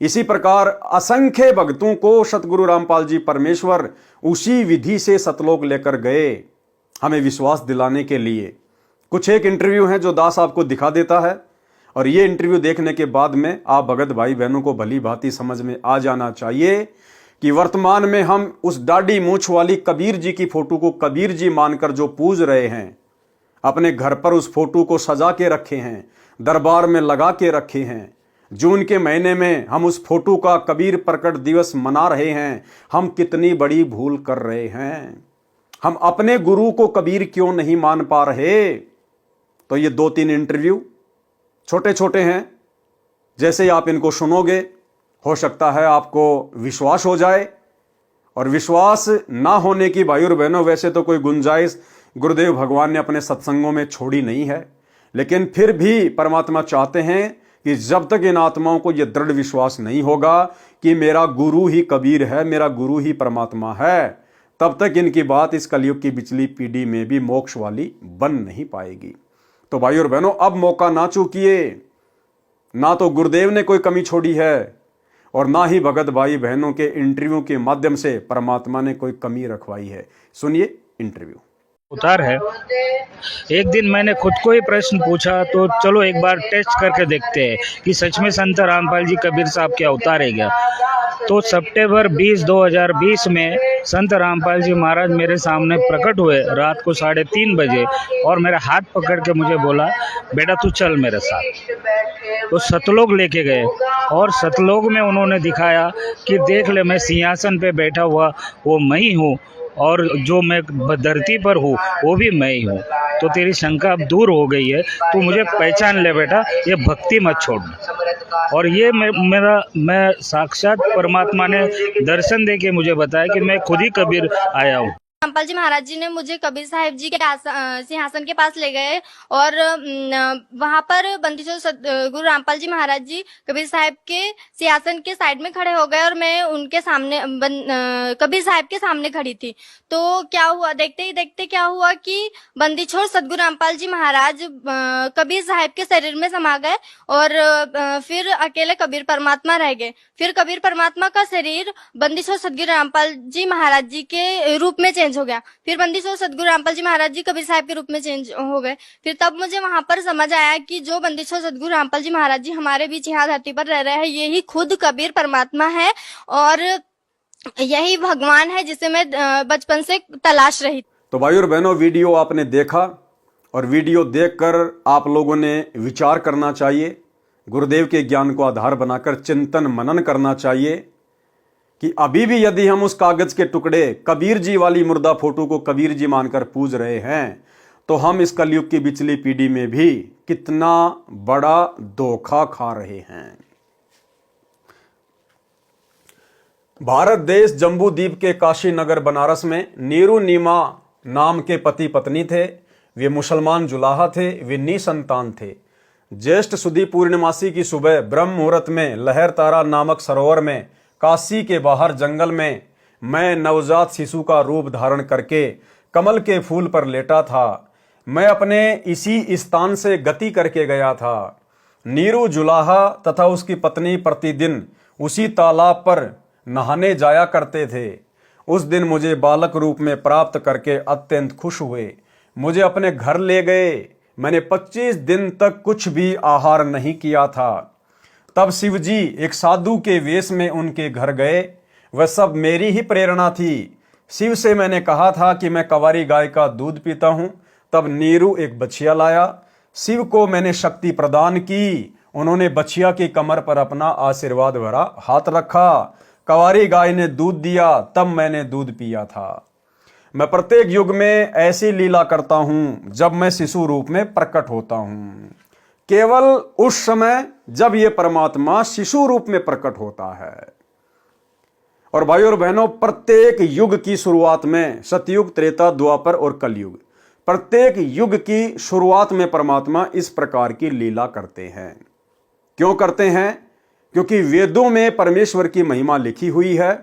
इसी प्रकार असंख्य भक्तों को सतगुरु रामपाल जी परमेश्वर उसी विधि से सतलोक लेकर गए, हमें विश्वास दिलाने के लिए। कुछ एक इंटरव्यू हैं जो दास आपको दिखा देता है, और ये इंटरव्यू देखने के बाद में आप भगत भाई बहनों को भली भांति समझ में आ जाना चाहिए कि वर्तमान में हम उस दाढ़ी मूंछ वाली कबीर जी की फोटो को कबीर जी मानकर जो पूज रहे हैं, अपने घर पर उस फोटो को सजा के रखे हैं, दरबार में लगा के रखे हैं, जून के महीने में हम उस फोटो का कबीर प्रकट दिवस मना रहे हैं, हम कितनी बड़ी भूल कर रहे हैं। हम अपने गुरु को कबीर क्यों नहीं मान पा रहे? तो ये 2-3 इंटरव्यू छोटे छोटे हैं, जैसे ही आप इनको सुनोगे हो सकता है आपको विश्वास हो जाए। और विश्वास ना होने की भाई और बहनों वैसे तो कोई गुंजाइश गुरुदेव भगवान ने अपने सत्संगों में छोड़ी नहीं है, लेकिन फिर भी परमात्मा चाहते हैं कि जब तक इन आत्माओं को यह दृढ़ विश्वास नहीं होगा कि मेरा गुरु ही कबीर है, मेरा गुरु ही परमात्मा है, तब तक इनकी बात इस कलयुग की बिचली पीढ़ी में भी मोक्ष वाली बन नहीं पाएगी। तो भाई और बहनों अब मौका ना चूकिए, ना तो गुरुदेव ने कोई कमी छोड़ी है और ना ही भगत भाई बहनों के इंटरव्यू के माध्यम से परमात्मा ने कोई कमी रखवाई है। सुनिए इंटरव्यू। उतार है। एक दिन मैंने खुद को ही प्रश्न पूछा, तो चलो एक बार टेस्ट करके देखते हैं कि सच में संत रामपाल जी कबीर साहब क्या उतारे क्या। तो सितंबर 20, 2020 में संत रामपाल जी महाराज मेरे सामने प्रकट हुए रात को 3:30 बजे और मेरा हाथ पकड़ के मुझे बोला, बेटा तू चल मेरे साथ। तो सतलोक लेके गए और सतलोक में उन्होंने दिखाया कि देख ले, मैं सिंहासन पे बैठा हुआ वो मैं ही हूँ और जो मैं धरती पर हूँ वो भी मैं ही हूँ। तो तेरी शंका अब दूर हो गई है, तू मुझे पहचान ले बेटा, ये भक्ति मत छोड़। और ये मैं साक्षात परमात्मा ने दर्शन दे के मुझे बताया कि मैं खुद ही कबीर आया हूँ। रामपाल जी महाराज जी ने मुझे कबीर साहिब जी के सिंहासन के पास ले गए और वहां पर बंदीछोड़ गुरु रामपाल जी महाराज जी कबीर साहिब के सिंहासन के साइड में खड़े हो गए और मैं उनके सामने कबीर साहिब के सामने खड़ी थी। तो क्या हुआ, देखते ही देखते क्या हुआ कि बंदीछोड़ सतगुरु रामपाल जी महाराज कबीर साहिब के शरीर में समा गए और फिर अकेले कबीर परमात्मा रह गए। फिर कबीर परमात्मा का शरीर बंदीछोड़ सतगुरु रामपाल जी महाराज जी के रूप में चेंज हो गया। फिर बंदीछोड़ सतगुरु रामपाल जी महाराज जी कबीर साहिब के रूप में चेंज हो गए। फिर तब मुझे वहां पर समझ आया कि जो बंदीछोड़ सतगुरु रामपाल जी महाराज जी हमारे बीच यहाँ धरती पर रह रहे हैं, ये ही खुद कबीर परमात्मा है और यही भगवान है जिसे मैं बचपन से तलाश रही। तो भाई और बहनों, वीडियो आपने देखा और वीडियो देखकर आप लोगों ने विचार करना चाहिए, गुरुदेव के ज्ञान को आधार बनाकर चिंतन मनन करना चाहिए कि अभी भी यदि हम उस कागज के टुकड़े कबीर जी वाली मुर्दा फोटो को कबीर जी मानकर पूज रहे हैं तो हम इस कलयुग की पिछली पीढ़ी में भी कितना बड़ा धोखा खा रहे हैं। भारत देश जम्बू द्वीप के काशी नगर बनारस में नीरू नीमा नाम के पति पत्नी थे। वे मुसलमान जुलाहा थे, वे निसंतान थे। ज्येष्ठ सुदी पूर्णिमासी की सुबह ब्रह्म मुहूर्त में लहर तारा नामक सरोवर में काशी के बाहर जंगल में मैं नवजात शिशु का रूप धारण करके कमल के फूल पर लेटा था। मैं अपने इसी स्थान से गति करके गया था। नीरू जुलाहा तथा उसकी पत्नी प्रतिदिन उसी तालाब पर नहाने जाया करते थे। उस दिन मुझे बालक रूप में प्राप्त करके अत्यंत खुश हुए। मुझे अपने घर ले गए। मैंने 25 दिन तक कुछ भी आहार नहीं किया था। तब शिवजी एक साधु के वेश में उनके घर गए। वह सब मेरी ही प्रेरणा थी। शिव से मैंने कहा था कि मैं कंवारी गाय का दूध पीता हूं। तब नीरू एक बछिया लाया। शिव को मैंने शक्ति प्रदान की। उन्होंने बछिया की कमर पर अपना आशीर्वाद भरा हाथ रखा। कंवारी गाय ने दूध दिया, तब मैंने दूध पिया था। मैं प्रत्येक युग में ऐसी लीला करता हूं जब मैं शिशु रूप में प्रकट होता हूं, केवल उस समय जब यह परमात्मा शिशु रूप में प्रकट होता है। और भाई और बहनों, प्रत्येक युग की शुरुआत में सतयुग, त्रेता, द्वापर और कलयुग, प्रत्येक युग की शुरुआत में परमात्मा इस प्रकार की लीला करते हैं। क्यों करते हैं? क्योंकि वेदों में परमेश्वर की महिमा लिखी हुई है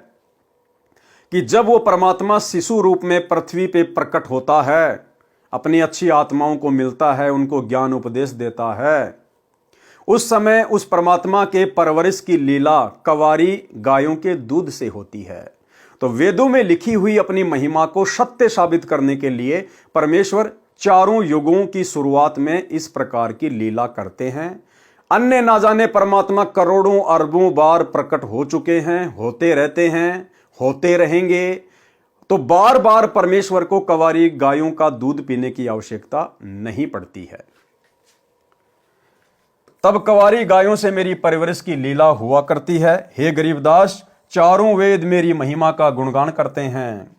कि जब वो परमात्मा शिशु रूप में पृथ्वी पे प्रकट होता है, अपनी अच्छी आत्माओं को मिलता है, उनको ज्ञान उपदेश देता है, उस समय उस परमात्मा के परवरिश की लीला कंवारी गायों के दूध से होती है। तो वेदों में लिखी हुई अपनी महिमा को सत्य साबित करने के लिए परमेश्वर चारों युगों की शुरुआत में इस प्रकार की लीला करते हैं। अन्य ना जाने परमात्मा करोड़ों अरबों बार प्रकट हो चुके हैं, होते रहते हैं, होते रहेंगे। तो बार बार परमेश्वर को कंवारी गायों का दूध पीने की आवश्यकता नहीं पड़ती है। तब कंवारी गायों से मेरी परवरिश की लीला हुआ करती है। हे गरीबदास, चारों वेद मेरी महिमा का गुणगान करते हैं।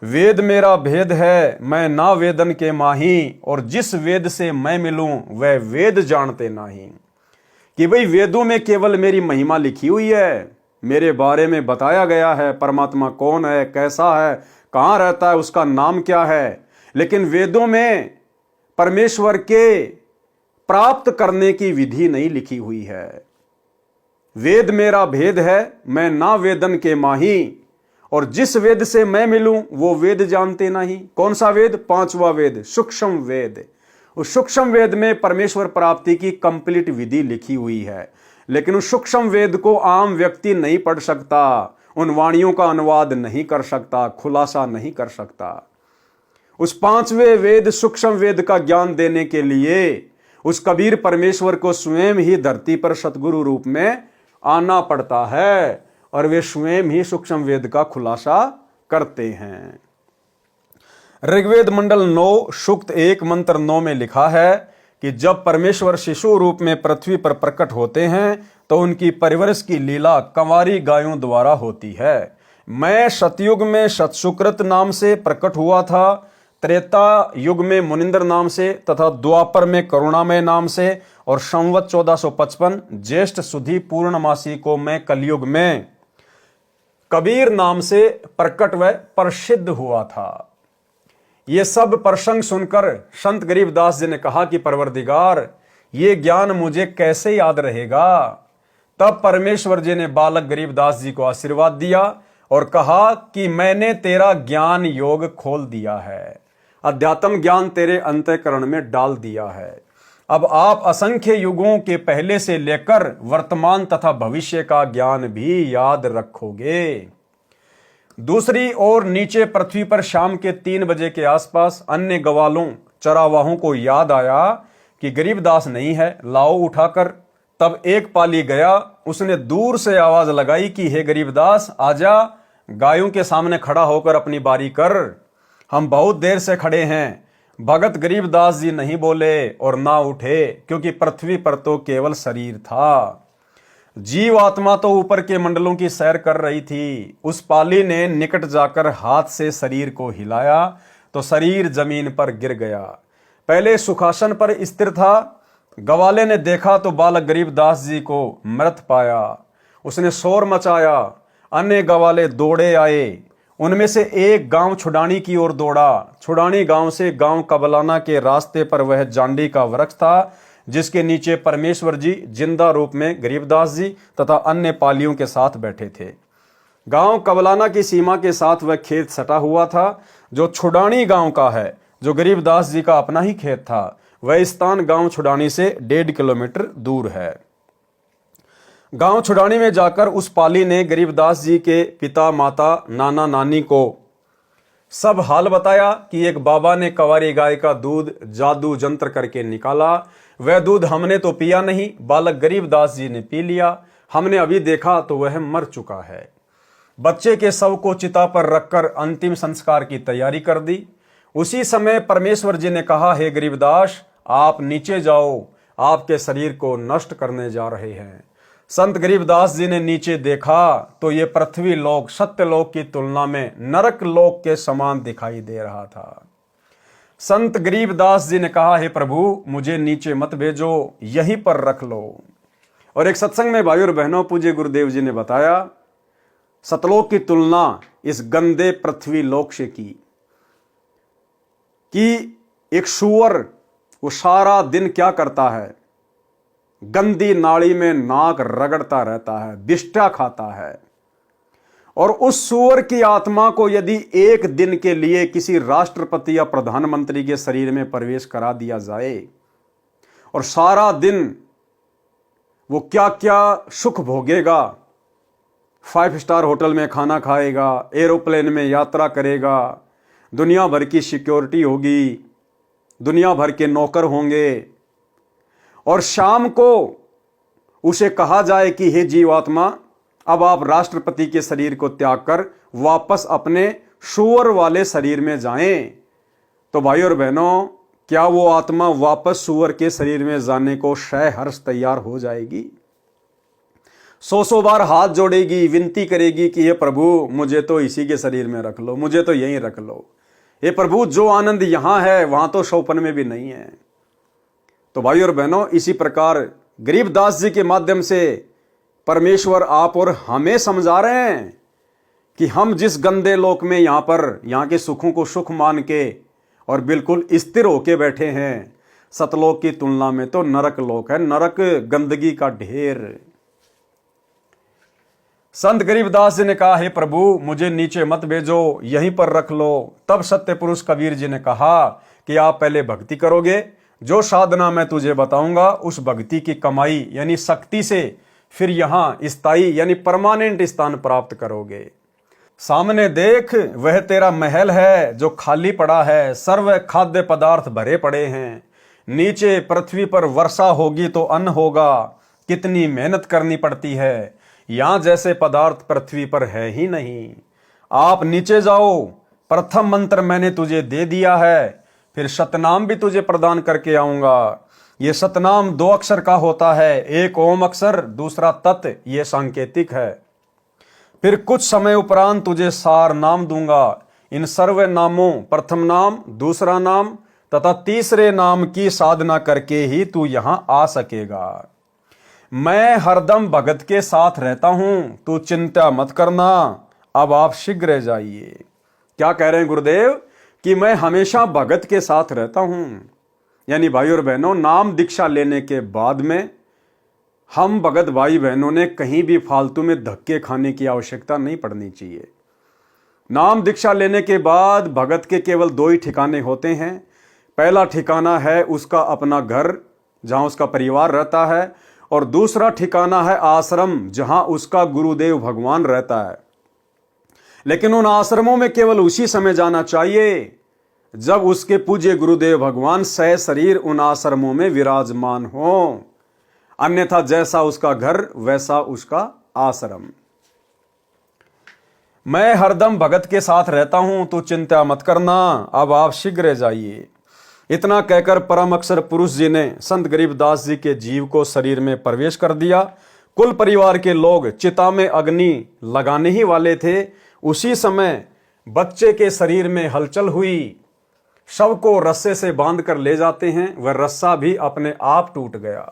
वेद मेरा भेद है, मैं ना वेदन के माही, और जिस वेद से मैं मिलूं वह वेद जानते नहीं। कि भाई वेदों में केवल मेरी महिमा लिखी हुई है, मेरे बारे में बताया गया है, परमात्मा कौन है, कैसा है, कहाँ रहता है, उसका नाम क्या है, लेकिन वेदों में परमेश्वर के प्राप्त करने की विधि नहीं लिखी हुई है। वेद मेरा भेद है, मैं ना वेदन के माही, और जिस वेद से मैं मिलूं वो वेद जानते नहीं। कौन सा वेद? 5वां वेद, सूक्ष्म वेद। उस सूक्ष्म वेद में परमेश्वर प्राप्ति की कंप्लीट विधि लिखी हुई है, लेकिन उस सूक्ष्म वेद को आम व्यक्ति नहीं पढ़ सकता, उन वाणियों का अनुवाद नहीं कर सकता, खुलासा नहीं कर सकता। उस पांचवें वेद सूक्ष्म वेद का ज्ञान देने के लिए उस कबीर परमेश्वर को स्वयं ही धरती पर सतगुरु रूप में आना पड़ता है और वे स्वयं ही सूक्ष्म वेद का खुलासा करते हैं। ऋग्वेद मंडल 9 सूक्त 1 मंत्र 9 में लिखा है कि जब परमेश्वर शिशु रूप में पृथ्वी पर प्रकट होते हैं तो उनकी परवरिश की लीला कंवारी गायों द्वारा होती है। मैं सतयुग में सतसुकृत नाम से प्रकट हुआ था, त्रेता युग में मुनिंद्र नाम से तथा द्वापर में करुणामय नाम से, और संवत 1455 ज्येष्ठ सुधी पूर्णमासी को मैं कलयुग में कबीर नाम से प्रकट व प्रसिद्ध हुआ था। ये सब प्रसंग सुनकर संत गरीबदास जी ने कहा कि परवरदिगार, ये ज्ञान मुझे कैसे याद रहेगा। तब परमेश्वर जी ने बालक गरीबदास जी को आशीर्वाद दिया और कहा कि मैंने तेरा ज्ञान योग खोल दिया है, अध्यात्म ज्ञान तेरे अंतःकरण में डाल दिया है। अब आप असंख्य युगों के पहले से लेकर वर्तमान तथा भविष्य का ज्ञान भी याद रखोगे। दूसरी ओर नीचे पृथ्वी पर शाम के 3 बजे के आसपास अन्य गवालों चरावाहों को याद आया कि गरीबदास नहीं है, लाओ उठाकर। तब एक पाली गया, उसने दूर से आवाज लगाई कि हे गरीबदास आजा, गायों के सामने खड़ा होकर अपनी बारी कर, हम बहुत देर से खड़े हैं। भगत गरीबदास जी नहीं बोले और ना उठे, क्योंकि पृथ्वी पर तो केवल शरीर था, जीव आत्मा तो ऊपर के मंडलों की सैर कर रही थी। उस पाली ने निकट जाकर हाथ से शरीर को हिलाया तो शरीर जमीन पर गिर गया। पहले सुखासन पर स्थिर था। गवाले ने देखा तो बालक गरीबदास जी को मृत पाया। उसने शोर मचाया, अन्य गवाले दौड़े आए। उनमें से एक गांव छुडानी की ओर दौड़ा। छुडानी गांव से गांव कबलाना के रास्ते पर वह जांडी का वृक्ष था जिसके नीचे परमेश्वर जी जिंदा रूप में गरीबदास जी तथा अन्य पालियों के साथ बैठे थे। गांव कबलाना की सीमा के साथ वह खेत सटा हुआ था जो छुडानी गांव का है, जो गरीबदास जी का अपना ही खेत था। वह स्थान गांव छुडानी से 1.5 किलोमीटर दूर है। गांव छुडानी में जाकर उस पाली ने गरीबदास जी के पिता माता नाना नानी को सब हाल बताया कि एक बाबा ने कंवारी गाय का दूध जादू जंत्र करके निकाला। वह दूध हमने तो पिया नहीं, बालक गरीबदास जी ने पी लिया। हमने अभी देखा तो वह मर चुका है। बच्चे के शव को चिता पर रखकर अंतिम संस्कार की तैयारी कर दी। उसी समय परमेश्वर जी ने कहा, हे गरीबदास आप नीचे जाओ, आपके शरीर को नष्ट करने जा रहे हैं। संत गरीबदास जी ने नीचे देखा तो ये पृथ्वी लोक सत्य लोक की तुलना में नरक लोक के समान दिखाई दे रहा था। संत गरीबदास जी ने कहा, हे प्रभु मुझे नीचे मत भेजो, यहीं पर रख लो। और एक सत्संग में भाइयों और बहनों पूज्य गुरुदेव जी ने बताया, सतलोक की तुलना इस गंदे पृथ्वी लोक से की कि एक सूअर वो सारा दिन क्या करता है, गंदी नाली में नाक रगड़ता रहता है, बिष्टा खाता है। और उस सूअर की आत्मा को यदि एक दिन के लिए किसी राष्ट्रपति या प्रधानमंत्री के शरीर में प्रवेश करा दिया जाए और सारा दिन वो क्या क्या सुख भोगेगा, 5 स्टार होटल में खाना खाएगा, एरोप्लेन में यात्रा करेगा, दुनिया भर की सिक्योरिटी होगी, दुनिया भर के नौकर होंगे, और शाम को उसे कहा जाए कि हे जीवात्मा अब आप राष्ट्रपति के शरीर को त्याग कर वापस अपने सूअर वाले शरीर में जाएं, तो भाई और बहनों क्या वो आत्मा वापस सूअर के शरीर में जाने को सहर्ष तैयार हो जाएगी? 100 बार हाथ जोड़ेगी, विनती करेगी कि हे प्रभु मुझे तो इसी के शरीर में रख लो, मुझे तो यहीं रख लो। हे प्रभु जो आनंद यहां है वहां तो सौपन में भी नहीं है। तो भाई और बहनों इसी प्रकार गरीबदास जी के माध्यम से परमेश्वर आप और हमें समझा रहे हैं कि हम जिस गंदे लोक में यहाँ के सुखों को सुख मान के और बिल्कुल स्थिर होके बैठे हैं, सतलोक की तुलना में तो नरक लोक है, नरक गंदगी का ढेर। संत गरीबदास जी ने कहा, हे प्रभु मुझे नीचे मत भेजो, यहीं पर रख लो। तब सत्य पुरुष कबीर जी ने कहा कि आप पहले भक्ति करोगे, जो साधना मैं तुझे बताऊंगा उस भक्ति की कमाई यानी शक्ति से फिर यहाँ स्थायी यानी परमानेंट स्थान प्राप्त करोगे। सामने देख वह तेरा महल है जो खाली पड़ा है, सर्व खाद्य पदार्थ भरे पड़े हैं। नीचे पृथ्वी पर वर्षा होगी तो अन्न होगा, कितनी मेहनत करनी पड़ती है, यहाँ जैसे पदार्थ पृथ्वी पर है ही नहीं। आप नीचे जाओ, प्रथम मंत्र मैंने तुझे दे दिया है, फिर सतनाम भी तुझे प्रदान करके आऊंगा। ये सतनाम 2 अक्षर का होता है, एक ओम अक्षर, दूसरा तत्, ये सांकेतिक है। फिर कुछ समय उपरांत तुझे सार नाम दूंगा। इन सर्व नामों, प्रथम नाम, दूसरा नाम तथा तीसरे नाम की साधना करके ही तू यहां आ सकेगा। मैं हरदम भगत के साथ रहता हूं, तू चिंता मत करना। अब आप शीघ्र जाइए। क्या कह रहे हैं गुरुदेव कि मैं हमेशा भगत के साथ रहता हूं। यानी भाई और बहनों, नाम दीक्षा लेने के बाद में हम भगत भाई बहनों ने कहीं भी फालतू में धक्के खाने की आवश्यकता नहीं पड़नी चाहिए। नाम दीक्षा लेने के बाद भगत के केवल 2 ही ठिकाने होते हैं। पहला ठिकाना है उसका अपना घर जहां उसका परिवार रहता है, और दूसरा ठिकाना है आश्रम जहां उसका गुरुदेव भगवान रहता है। लेकिन उन आश्रमों में केवल उसी समय जाना चाहिए जब उसके पूज्य गुरुदेव भगवान सह शरीर उन आश्रमों में विराजमान हो, अन्यथा जैसा उसका घर वैसा उसका आश्रम। मैं हरदम भगत के साथ रहता हूं, तो चिंता मत करना। अब आप शीघ्र जाइए। इतना कहकर परम अक्षर पुरुष जी ने संत गरीबदास जी के जीव को शरीर में प्रवेश कर दिया। कुल परिवार के लोग चिता में अग्नि लगाने ही वाले थे। उसी समय बच्चे के शरीर में हलचल हुई। शव को रस्से से बांध कर ले जाते हैं, वह रस्सा भी अपने आप टूट गया।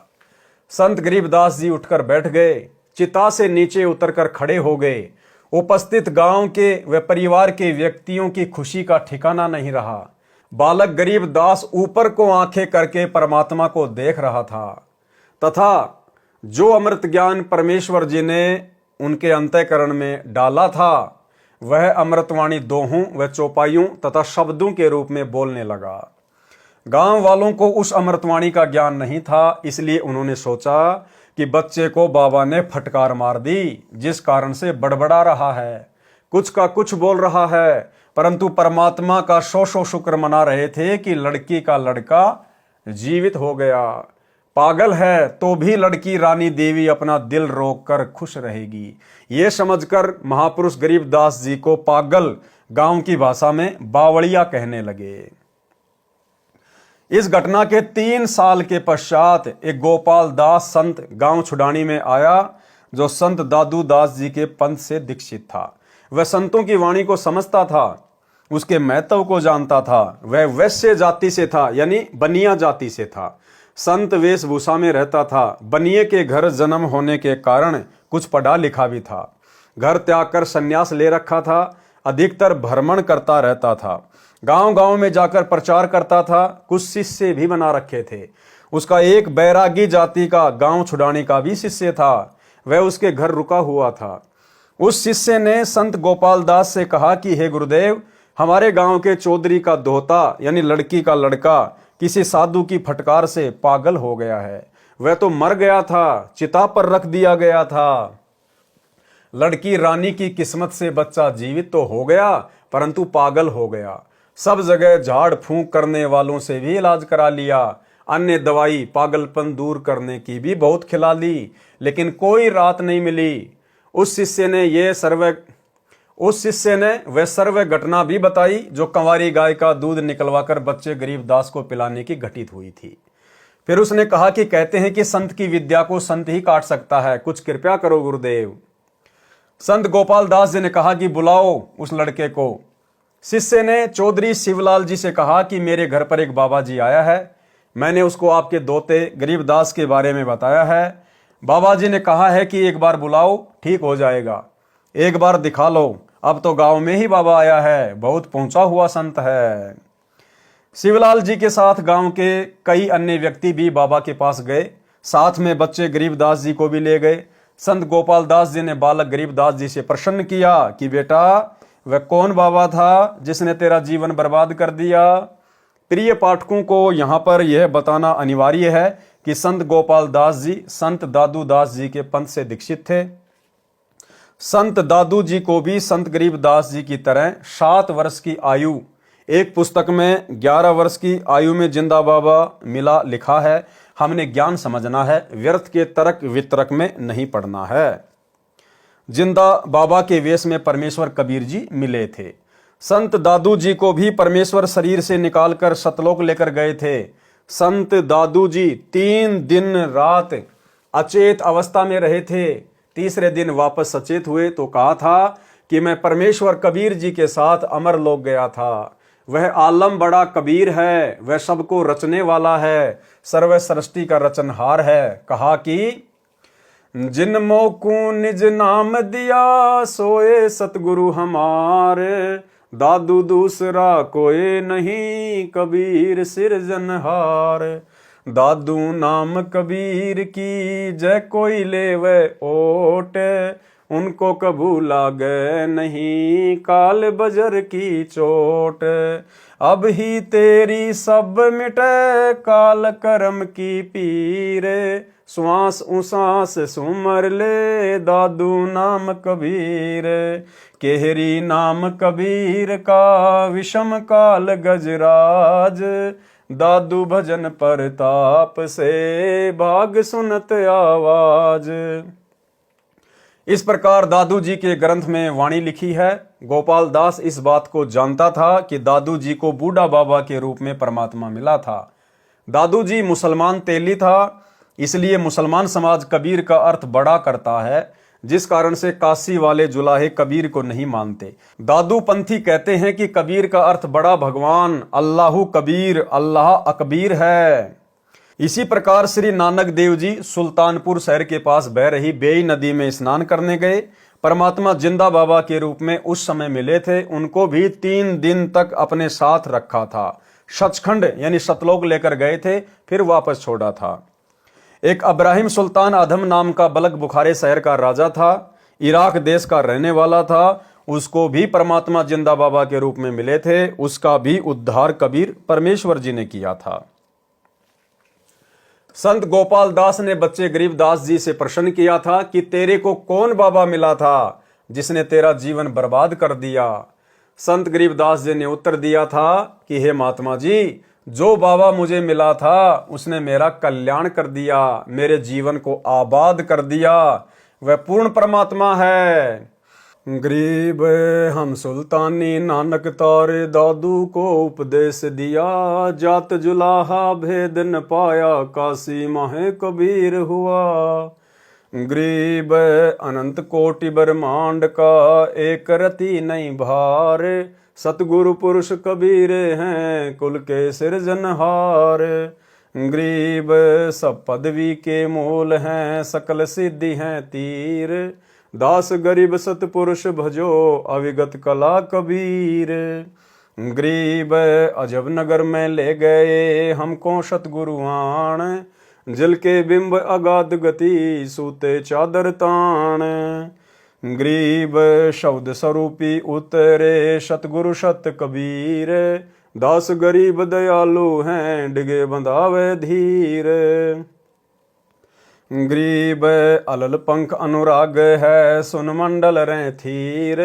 संत गरीबदास जी उठकर बैठ गए, चिता से नीचे उतरकर खड़े हो गए। उपस्थित गांव के व परिवार के व्यक्तियों की खुशी का ठिकाना नहीं रहा। बालक गरीबदास ऊपर को आंखें करके परमात्मा को देख रहा था, तथा जो अमृत ज्ञान परमेश्वर जी ने उनके अंतःकरण में डाला था वह अमृतवाणी दोहों व चौपाइयों तथा शब्दों के रूप में बोलने लगा। गांव वालों को उस अमृतवाणी का ज्ञान नहीं था, इसलिए उन्होंने सोचा कि बच्चे को बाबा ने फटकार मार दी, जिस कारण से बड़बड़ा रहा है, कुछ का कुछ बोल रहा है। परंतु परमात्मा का सौ शुक्र मना रहे थे कि लड़की का लड़का जीवित हो गया। पागल है तो भी लड़की रानी देवी अपना दिल रोक कर खुश रहेगी। ये समझकर महापुरुष गरीबदास जी को पागल गांव की भाषा में बावड़िया कहने लगे। इस घटना के 3 साल के पश्चात एक गोपाल दास संत गांव छुडानी में आया, जो संत दादू दास जी के पंथ से दीक्षित था। वह संतों की वाणी को समझता था, उसके महत्व को जानता था। वह वैश्य जाति से था, यानी बनिया जाति से था। संत वेशभूषा में रहता था। बनिए के घर जन्म होने के कारण कुछ पढ़ा लिखा भी था। घर त्याग कर संन्यास ले रखा था। अधिकतर भ्रमण करता रहता था, गांव गांव में जाकर प्रचार करता था। कुछ शिष्य भी बना रखे थे। उसका एक बैरागी जाति का गांव छुडानी का भी शिष्य था, वह उसके घर रुका हुआ था। उस शिष्य ने संत गोपाल दास से कहा कि हे गुरुदेव, हमारे गांव के चौधरी का दोहता यानी लड़की का लड़का किसी साधु की फटकार से पागल हो गया है। वह तो मर गया था, चिता पर रख दिया गया था। लड़की रानी की किस्मत से बच्चा जीवित तो हो गया, परंतु पागल हो गया। सब जगह झाड़ फूंक करने वालों से भी इलाज करा लिया, अन्य दवाई पागलपन दूर करने की भी बहुत खिला ली, लेकिन कोई राहत नहीं मिली। उस शिष्य ने वह सर्व घटना भी बताई जो कंवारी गाय का दूध निकलवाकर बच्चे गरीबदास को पिलाने की घटित हुई थी। फिर उसने कहा कि कहते हैं कि संत की विद्या को संत ही काट सकता है, कुछ कृपया करो गुरुदेव। संत गोपाल दास जी ने कहा कि बुलाओ उस लड़के को। शिष्य ने चौधरी शिवलाल जी से कहा कि मेरे घर पर एक बाबा जी आया है, मैंने उसको आपके दोते गरीबदास के बारे में बताया है। बाबा जी ने कहा है कि एक बार बुलाओ, ठीक हो जाएगा, एक बार दिखा लो। अब तो गांव में ही बाबा आया है, बहुत पहुंचा हुआ संत है। शिवलाल जी के साथ गांव के कई अन्य व्यक्ति भी बाबा के पास गए, साथ में बच्चे गरीबदास जी को भी ले गए। संत गोपाल दास जी ने बालक गरीबदास जी से प्रश्न किया कि बेटा, वह कौन बाबा था जिसने तेरा जीवन बर्बाद कर दिया? प्रिय पाठकों को यहाँ पर यह बताना अनिवार्य है कि संत गोपाल दास जी संत दादू दास जी के पंथ से दीक्षित थे। संत दादू जी को भी संत गरीबदास जी की तरह 7 वर्ष की आयु, एक पुस्तक में 11 वर्ष की आयु में जिंदा बाबा मिला लिखा है। हमने ज्ञान समझना है, व्यर्थ के तर्क वितर्क में नहीं पड़ना है। जिंदा बाबा के वेश में परमेश्वर कबीर जी मिले थे। संत दादू जी को भी परमेश्वर शरीर से निकालकर सतलोक लेकर गए थे। संत दादू जी 3 दिन रात अचेत अवस्था में रहे थे। तीसरे दिन वापस सचेत हुए तो कहा था कि मैं परमेश्वर कबीर जी के साथ अमर लोक गया था। वह आलम बड़ा कबीर है, वह सबको रचने वाला है, सर्व सृष्टि का रचनहार है। कहा कि जिन मोकू निज नाम दिया सोए सतगुरु हमारे, दादू दूसरा कोई नहीं कबीर सिरजनहार। दादू नाम कबीर की जय कोई ले वह ओट, उनको कबू लागे नहीं काल बजर की चोट। अब ही तेरी सब मिटे काल कर्म की पीर, श्वास उसास सुमर ले दादू नाम कबीर। केहरी नाम कबीर का विषम काल गजराज, दादू भजन परताप से भाग सुनत आवाज। इस प्रकार दादू जी के ग्रंथ में वाणी लिखी है। गोपाल दास इस बात को जानता था कि दादू जी को बूढ़ा बाबा के रूप में परमात्मा मिला था। दादू जी मुसलमान तेली था, इसलिए मुसलमान समाज कबीर का अर्थ बड़ा करता है, जिस कारण से काशी वाले जुलाहे कबीर को नहीं मानते। दादू पंथी कहते हैं कि कबीर का अर्थ बड़ा भगवान, अल्लाहु कबीर, अल्लाह अकबीर है। इसी प्रकार श्री नानक देव जी सुल्तानपुर शहर के पास बह रही बेई नदी में स्नान करने गए। परमात्मा जिंदा बाबा के रूप में उस समय मिले थे। उनको भी 3 दिन तक अपने साथ रखा था। सचखंड यानी सतलोक लेकर गए थे, फिर वापस छोड़ा था। एक अब्राहिम सुल्तान अधम नाम का बलक बुखारे शहर का राजा था, इराक देश का रहने वाला था। उसको भी परमात्मा जिंदा बाबा के रूप में मिले थे। उसका भी उद्धार कबीर परमेश्वर जी ने किया था। संत गोपाल दास ने बच्चे गरीबदास जी से प्रश्न किया था कि तेरे को कौन बाबा मिला था जिसने तेरा जीवन बर्बाद कर दिया। संत गरीबदास जी ने उत्तर दिया था कि हे महात्मा जी, जो बाबा मुझे मिला था उसने मेरा कल्याण कर दिया, मेरे जीवन को आबाद कर दिया। वह पूर्ण परमात्मा है। गरीब हम सुल्तानी नानक तारे दादू को उपदेश दिया, जात जुलाहा भेद न पाया काशी माहे कबीर हुआ। गरीब अनंत कोटि ब्रह्मांड का एक रति नहीं भार, सतगुरु पुरुष कबीर हैं कुल के सिरजनहार। गरीब सब पदवी के मूल हैं सकल सिद्धि हैं तीर, दास गरीब सतपुरुष भजो अविगत कला कबीर। गरीब अजब नगर में ले गए हमको सतगुरु आण, जल के बिंब अगाध गति सूते चादर ताण। गरीब शब्द स्वरूपी उतरे सतगुरु सत कबीर, दास गरीब दयालु हैं डिगे बंधावे धीर। गरीब अलल पंख अनुराग है सुन मंडल रे थीर,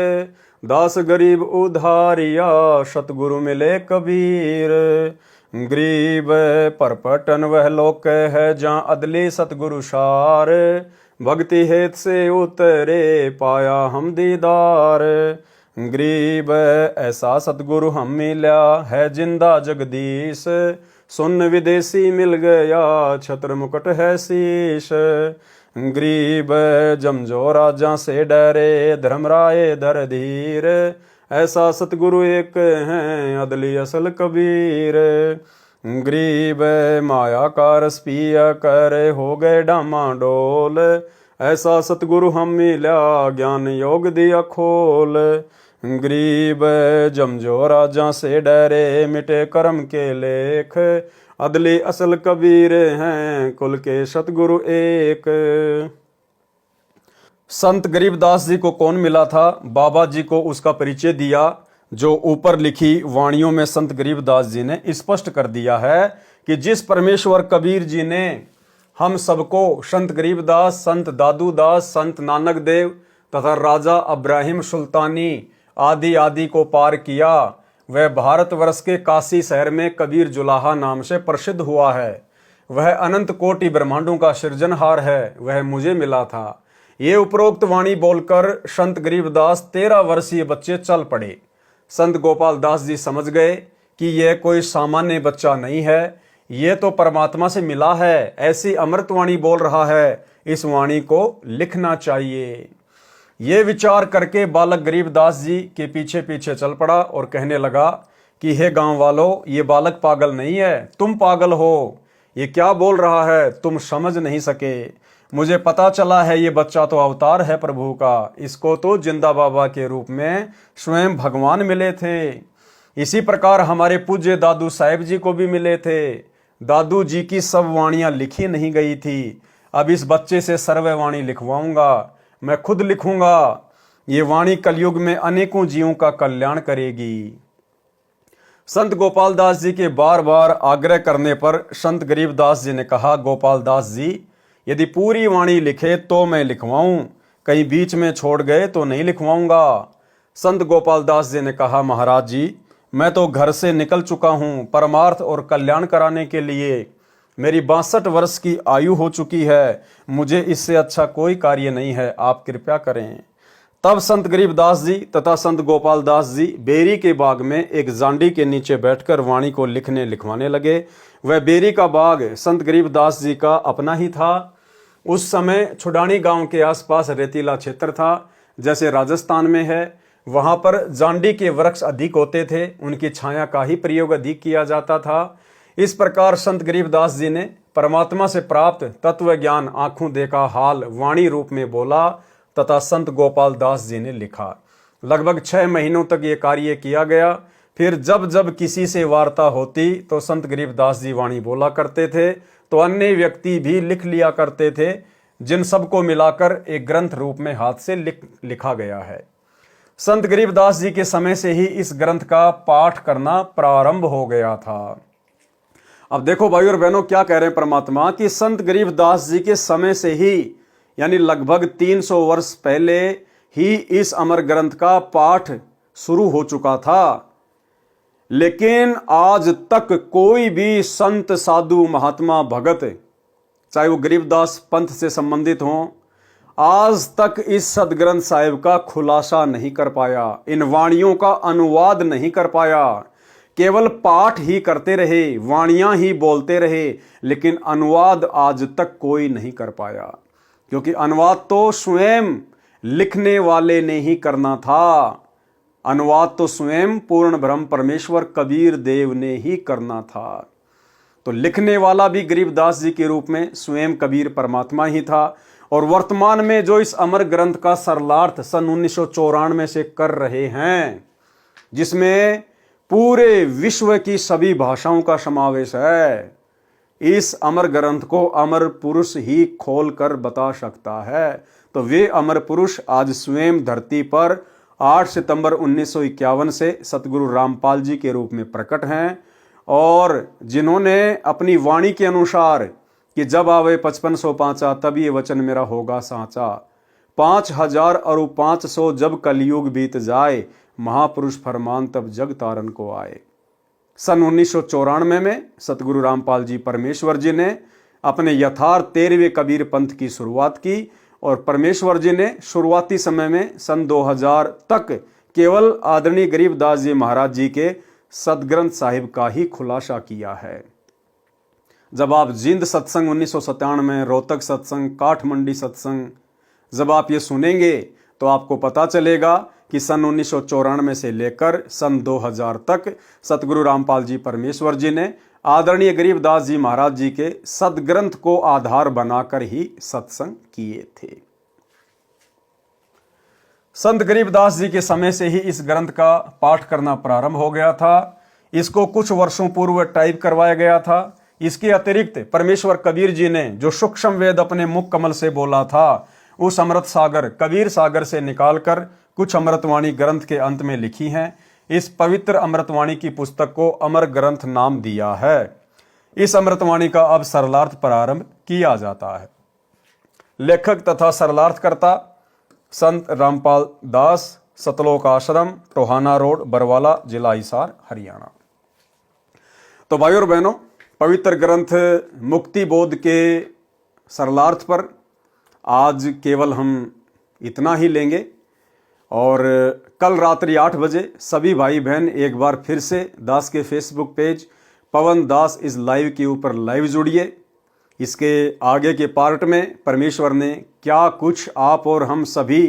दास गरीब उधारिया सतगुरु मिले कबीर। गरीब परपटन वह लोक है जहाँ अदली सतगुरु सार, भक्ति हेत से उतरे पाया हम दीदार। गरीब ऐसा सतगुरु हम मिला है जिंदा जगदीश, सुन विदेशी मिल गया छत्र मुकुट है शीश। गरीब जमजो राजा से डरे धर्मराय धर धीर, ऐसा सतगुरु एक हैं अदली असल कबीर। गरीब माया का रस पिया कर हो गए डामाडोल, ऐसा सतगुरु हम मिला ज्ञान योग दिया खोल। गरीब जमजो राजा से डरे मिटे कर्म के लेख, अदली असल कबीर हैं कुल के सतगुरु एक। संत गरीबदास जी को कौन मिला था? बाबा जी को उसका परिचय दिया। जो ऊपर लिखी वाणियों में संत गरीबदास जी ने स्पष्ट कर दिया है कि जिस परमेश्वर कबीर जी ने हम सबको, संत गरीबदास, संत दादू दास, संत नानक देव तथा राजा अब्राहिम सुल्तानी आदि आदि को पार किया, वह भारतवर्ष के काशी शहर में कबीर जुलाहा नाम से प्रसिद्ध हुआ है। वह अनंत कोटि ब्रह्मांडों का सृजनहार है, वह मुझे मिला था। ये उपरोक्त वाणी बोलकर संत गरीबदास 13 वर्षीय बच्चे चल पड़े। संत गोपाल दास जी समझ गए कि यह कोई सामान्य बच्चा नहीं है, ये तो परमात्मा से मिला है, ऐसी अमृतवाणी बोल रहा है, इस वाणी को लिखना चाहिए। ये विचार करके बालक गरीबदास जी के पीछे पीछे चल पड़ा और कहने लगा कि हे गांव वालों, ये बालक पागल नहीं है, तुम पागल हो। ये क्या बोल रहा है, तुम समझ नहीं सके। मुझे पता चला है ये बच्चा तो अवतार है प्रभु का, इसको तो जिंदा बाबा के रूप में स्वयं भगवान मिले थे। इसी प्रकार हमारे पूज्य दादू साहेब जी को भी मिले थे। दादू जी की सब वाणियां लिखी नहीं गई थी। अब इस बच्चे से सर्व वाणी लिखवाऊंगा, मैं खुद लिखूंगा। ये वाणी कलयुग में अनेकों जीवों का कल्याण करेगी। संत गोपाल दास जी के बार बार आग्रह करने पर संत गरीबदास जी ने कहा, गोपाल दास जी, यदि पूरी वाणी लिखे तो मैं लिखवाऊं, कहीं बीच में छोड़ गए तो नहीं लिखवाऊंगा। संत गोपाल दास जी ने कहा, महाराज जी, मैं तो घर से निकल चुका हूं परमार्थ और कल्याण कराने के लिए। मेरी 62 वर्ष की आयु हो चुकी है, मुझे इससे अच्छा कोई कार्य नहीं है, आप कृपया करें। तब संत गरीबदास जी तथा संत गोपाल दास जी बेरी के बाग में एक जांडी के नीचे बैठकर वाणी को लिखवाने लगे। वह बेरी का बाग संत गरीबदास जी का अपना ही था। उस समय छुडानी गांव के आसपास रेतीला क्षेत्र था, जैसे राजस्थान में है। वहां पर जांडी के वृक्ष अधिक होते थे, उनकी छाया का ही प्रयोग अधिक किया जाता था। इस प्रकार संत गरीबदास जी ने परमात्मा से प्राप्त तत्व ज्ञान आंखों देखा हाल वाणी रूप में बोला तथा संत गोपाल दास जी ने लिखा। लगभग 6 महीनों तक ये कार्य किया गया। फिर जब जब किसी से वार्ता होती तो संत गरीबदास जी वाणी बोला करते थे, तो अन्य व्यक्ति भी लिख लिया करते थे, जिन सबको मिलाकर एक ग्रंथ रूप में हाथ से लिखा गया है। संत गरीबदास जी के समय से ही इस ग्रंथ का पाठ करना प्रारंभ हो गया था। अब देखो भाई और बहनों, क्या कह रहे हैं परमात्मा कि संत गरीबदास जी के समय से ही, यानी लगभग 300 वर्ष पहले ही इस अमर ग्रंथ का पाठ शुरू हो चुका था। लेकिन आज तक कोई भी संत, साधु, महात्मा, भगत, चाहे वो गरीबदास पंथ से संबंधित हों, आज तक इस सदग्रंथ साहिब का खुलासा नहीं कर पाया, इन वाणियों का अनुवाद नहीं कर पाया। केवल पाठ ही करते रहे, वाणियां ही बोलते रहे, लेकिन अनुवाद आज तक कोई नहीं कर पाया, क्योंकि अनुवाद तो स्वयं लिखने वाले ने ही करना था। अनुवाद तो स्वयं पूर्ण ब्रह्म परमेश्वर कबीर देव ने ही करना था। तो लिखने वाला भी गरीबदास जी के रूप में स्वयं कबीर परमात्मा ही था। और वर्तमान में जो इस अमर ग्रंथ का सरलार्थ सन 1994 से कर रहे हैं, जिसमें पूरे विश्व की सभी भाषाओं का समावेश है, इस अमर ग्रंथ को अमर पुरुष ही खोल कर बता सकता है। तो वे अमर पुरुष आज स्वयं धरती पर 8 सितंबर 1951 से सतगुरु रामपाल जी के रूप में प्रकट हैं, और जिन्होंने अपनी वाणी के अनुसार कि जब आवे 5500 पांचा तब ये वचन मेरा होगा साचा, 5000 और 500 जब कलयुग बीत जाए, महापुरुष फरमान तब जग तारन को आए। सन 1994 में सतगुरु रामपाल जी परमेश्वर जी ने अपने यथार्थ 13वें कबीर पंथ की शुरुआत की, और परमेश्वर जी ने शुरुआती समय में सन 2000 तक केवल आदरणीय गरीबदास जी महाराज जी के सदग्रंथ साहिब का ही खुलासा किया है। जब आप जिंद सत्संग 1997 में, रोहतक सत्संग, काठमंडी सत्संग जब आप ये सुनेंगे तो आपको पता चलेगा कि सन 1994 से लेकर सन 2000 तक सतगुरु रामपाल जी परमेश्वर जी ने आदरणीय गरीबदास जी महाराज जी के सदग्रंथ को आधार बनाकर ही सत्संग किए थे। संत गरीबदास जी के समय से ही इस ग्रंथ का पाठ करना प्रारंभ हो गया था। इसको कुछ वर्षों पूर्व टाइप करवाया गया था। इसके अतिरिक्त परमेश्वर कबीर जी ने जो सूक्ष्म वेद अपने मुख कमल से बोला था, उस अमृत सागर कबीर सागर से निकालकर कुछ अमृतवाणी ग्रंथ के अंत में लिखी हैं। इस पवित्र अमृतवाणी की पुस्तक को अमर ग्रंथ नाम दिया है। इस अमृतवाणी का अब सरलार्थ प्रारंभ किया जाता है। लेखक तथा सरलार्थकर्ता संत रामपाल दास, सतलोक आश्रम, टोहाना रोड, बरवाला, जिला हिसार, हरियाणा। तो भाई और बहनों, पवित्र ग्रंथ मुक्ति बोध के सरलार्थ पर आज केवल हम इतना ही लेंगे और कल रात्रि 8 बजे सभी भाई बहन एक बार फिर से दास के फेसबुक पेज पवन दास इस लाइव के ऊपर लाइव जुड़िए। इसके आगे के पार्ट में परमेश्वर ने क्या कुछ आप और हम सभी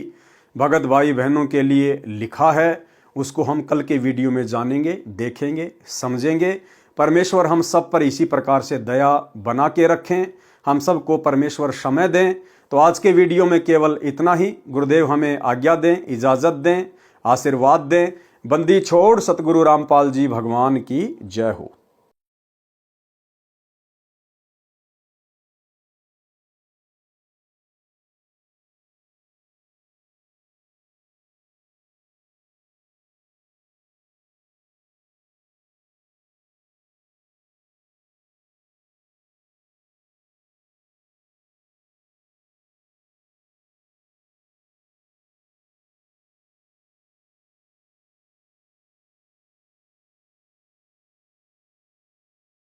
भगत भाई बहनों के लिए लिखा है उसको हम कल के वीडियो में जानेंगे, देखेंगे, समझेंगे। परमेश्वर हम सब पर इसी प्रकार से दया बना के रखें, हम सबको परमेश्वर समय दें। तो आज के वीडियो में केवल इतना ही। गुरुदेव हमें आज्ञा दें, इजाज़त दें, आशीर्वाद दें। बंदी छोड़ सतगुरु रामपाल जी भगवान की जय हो।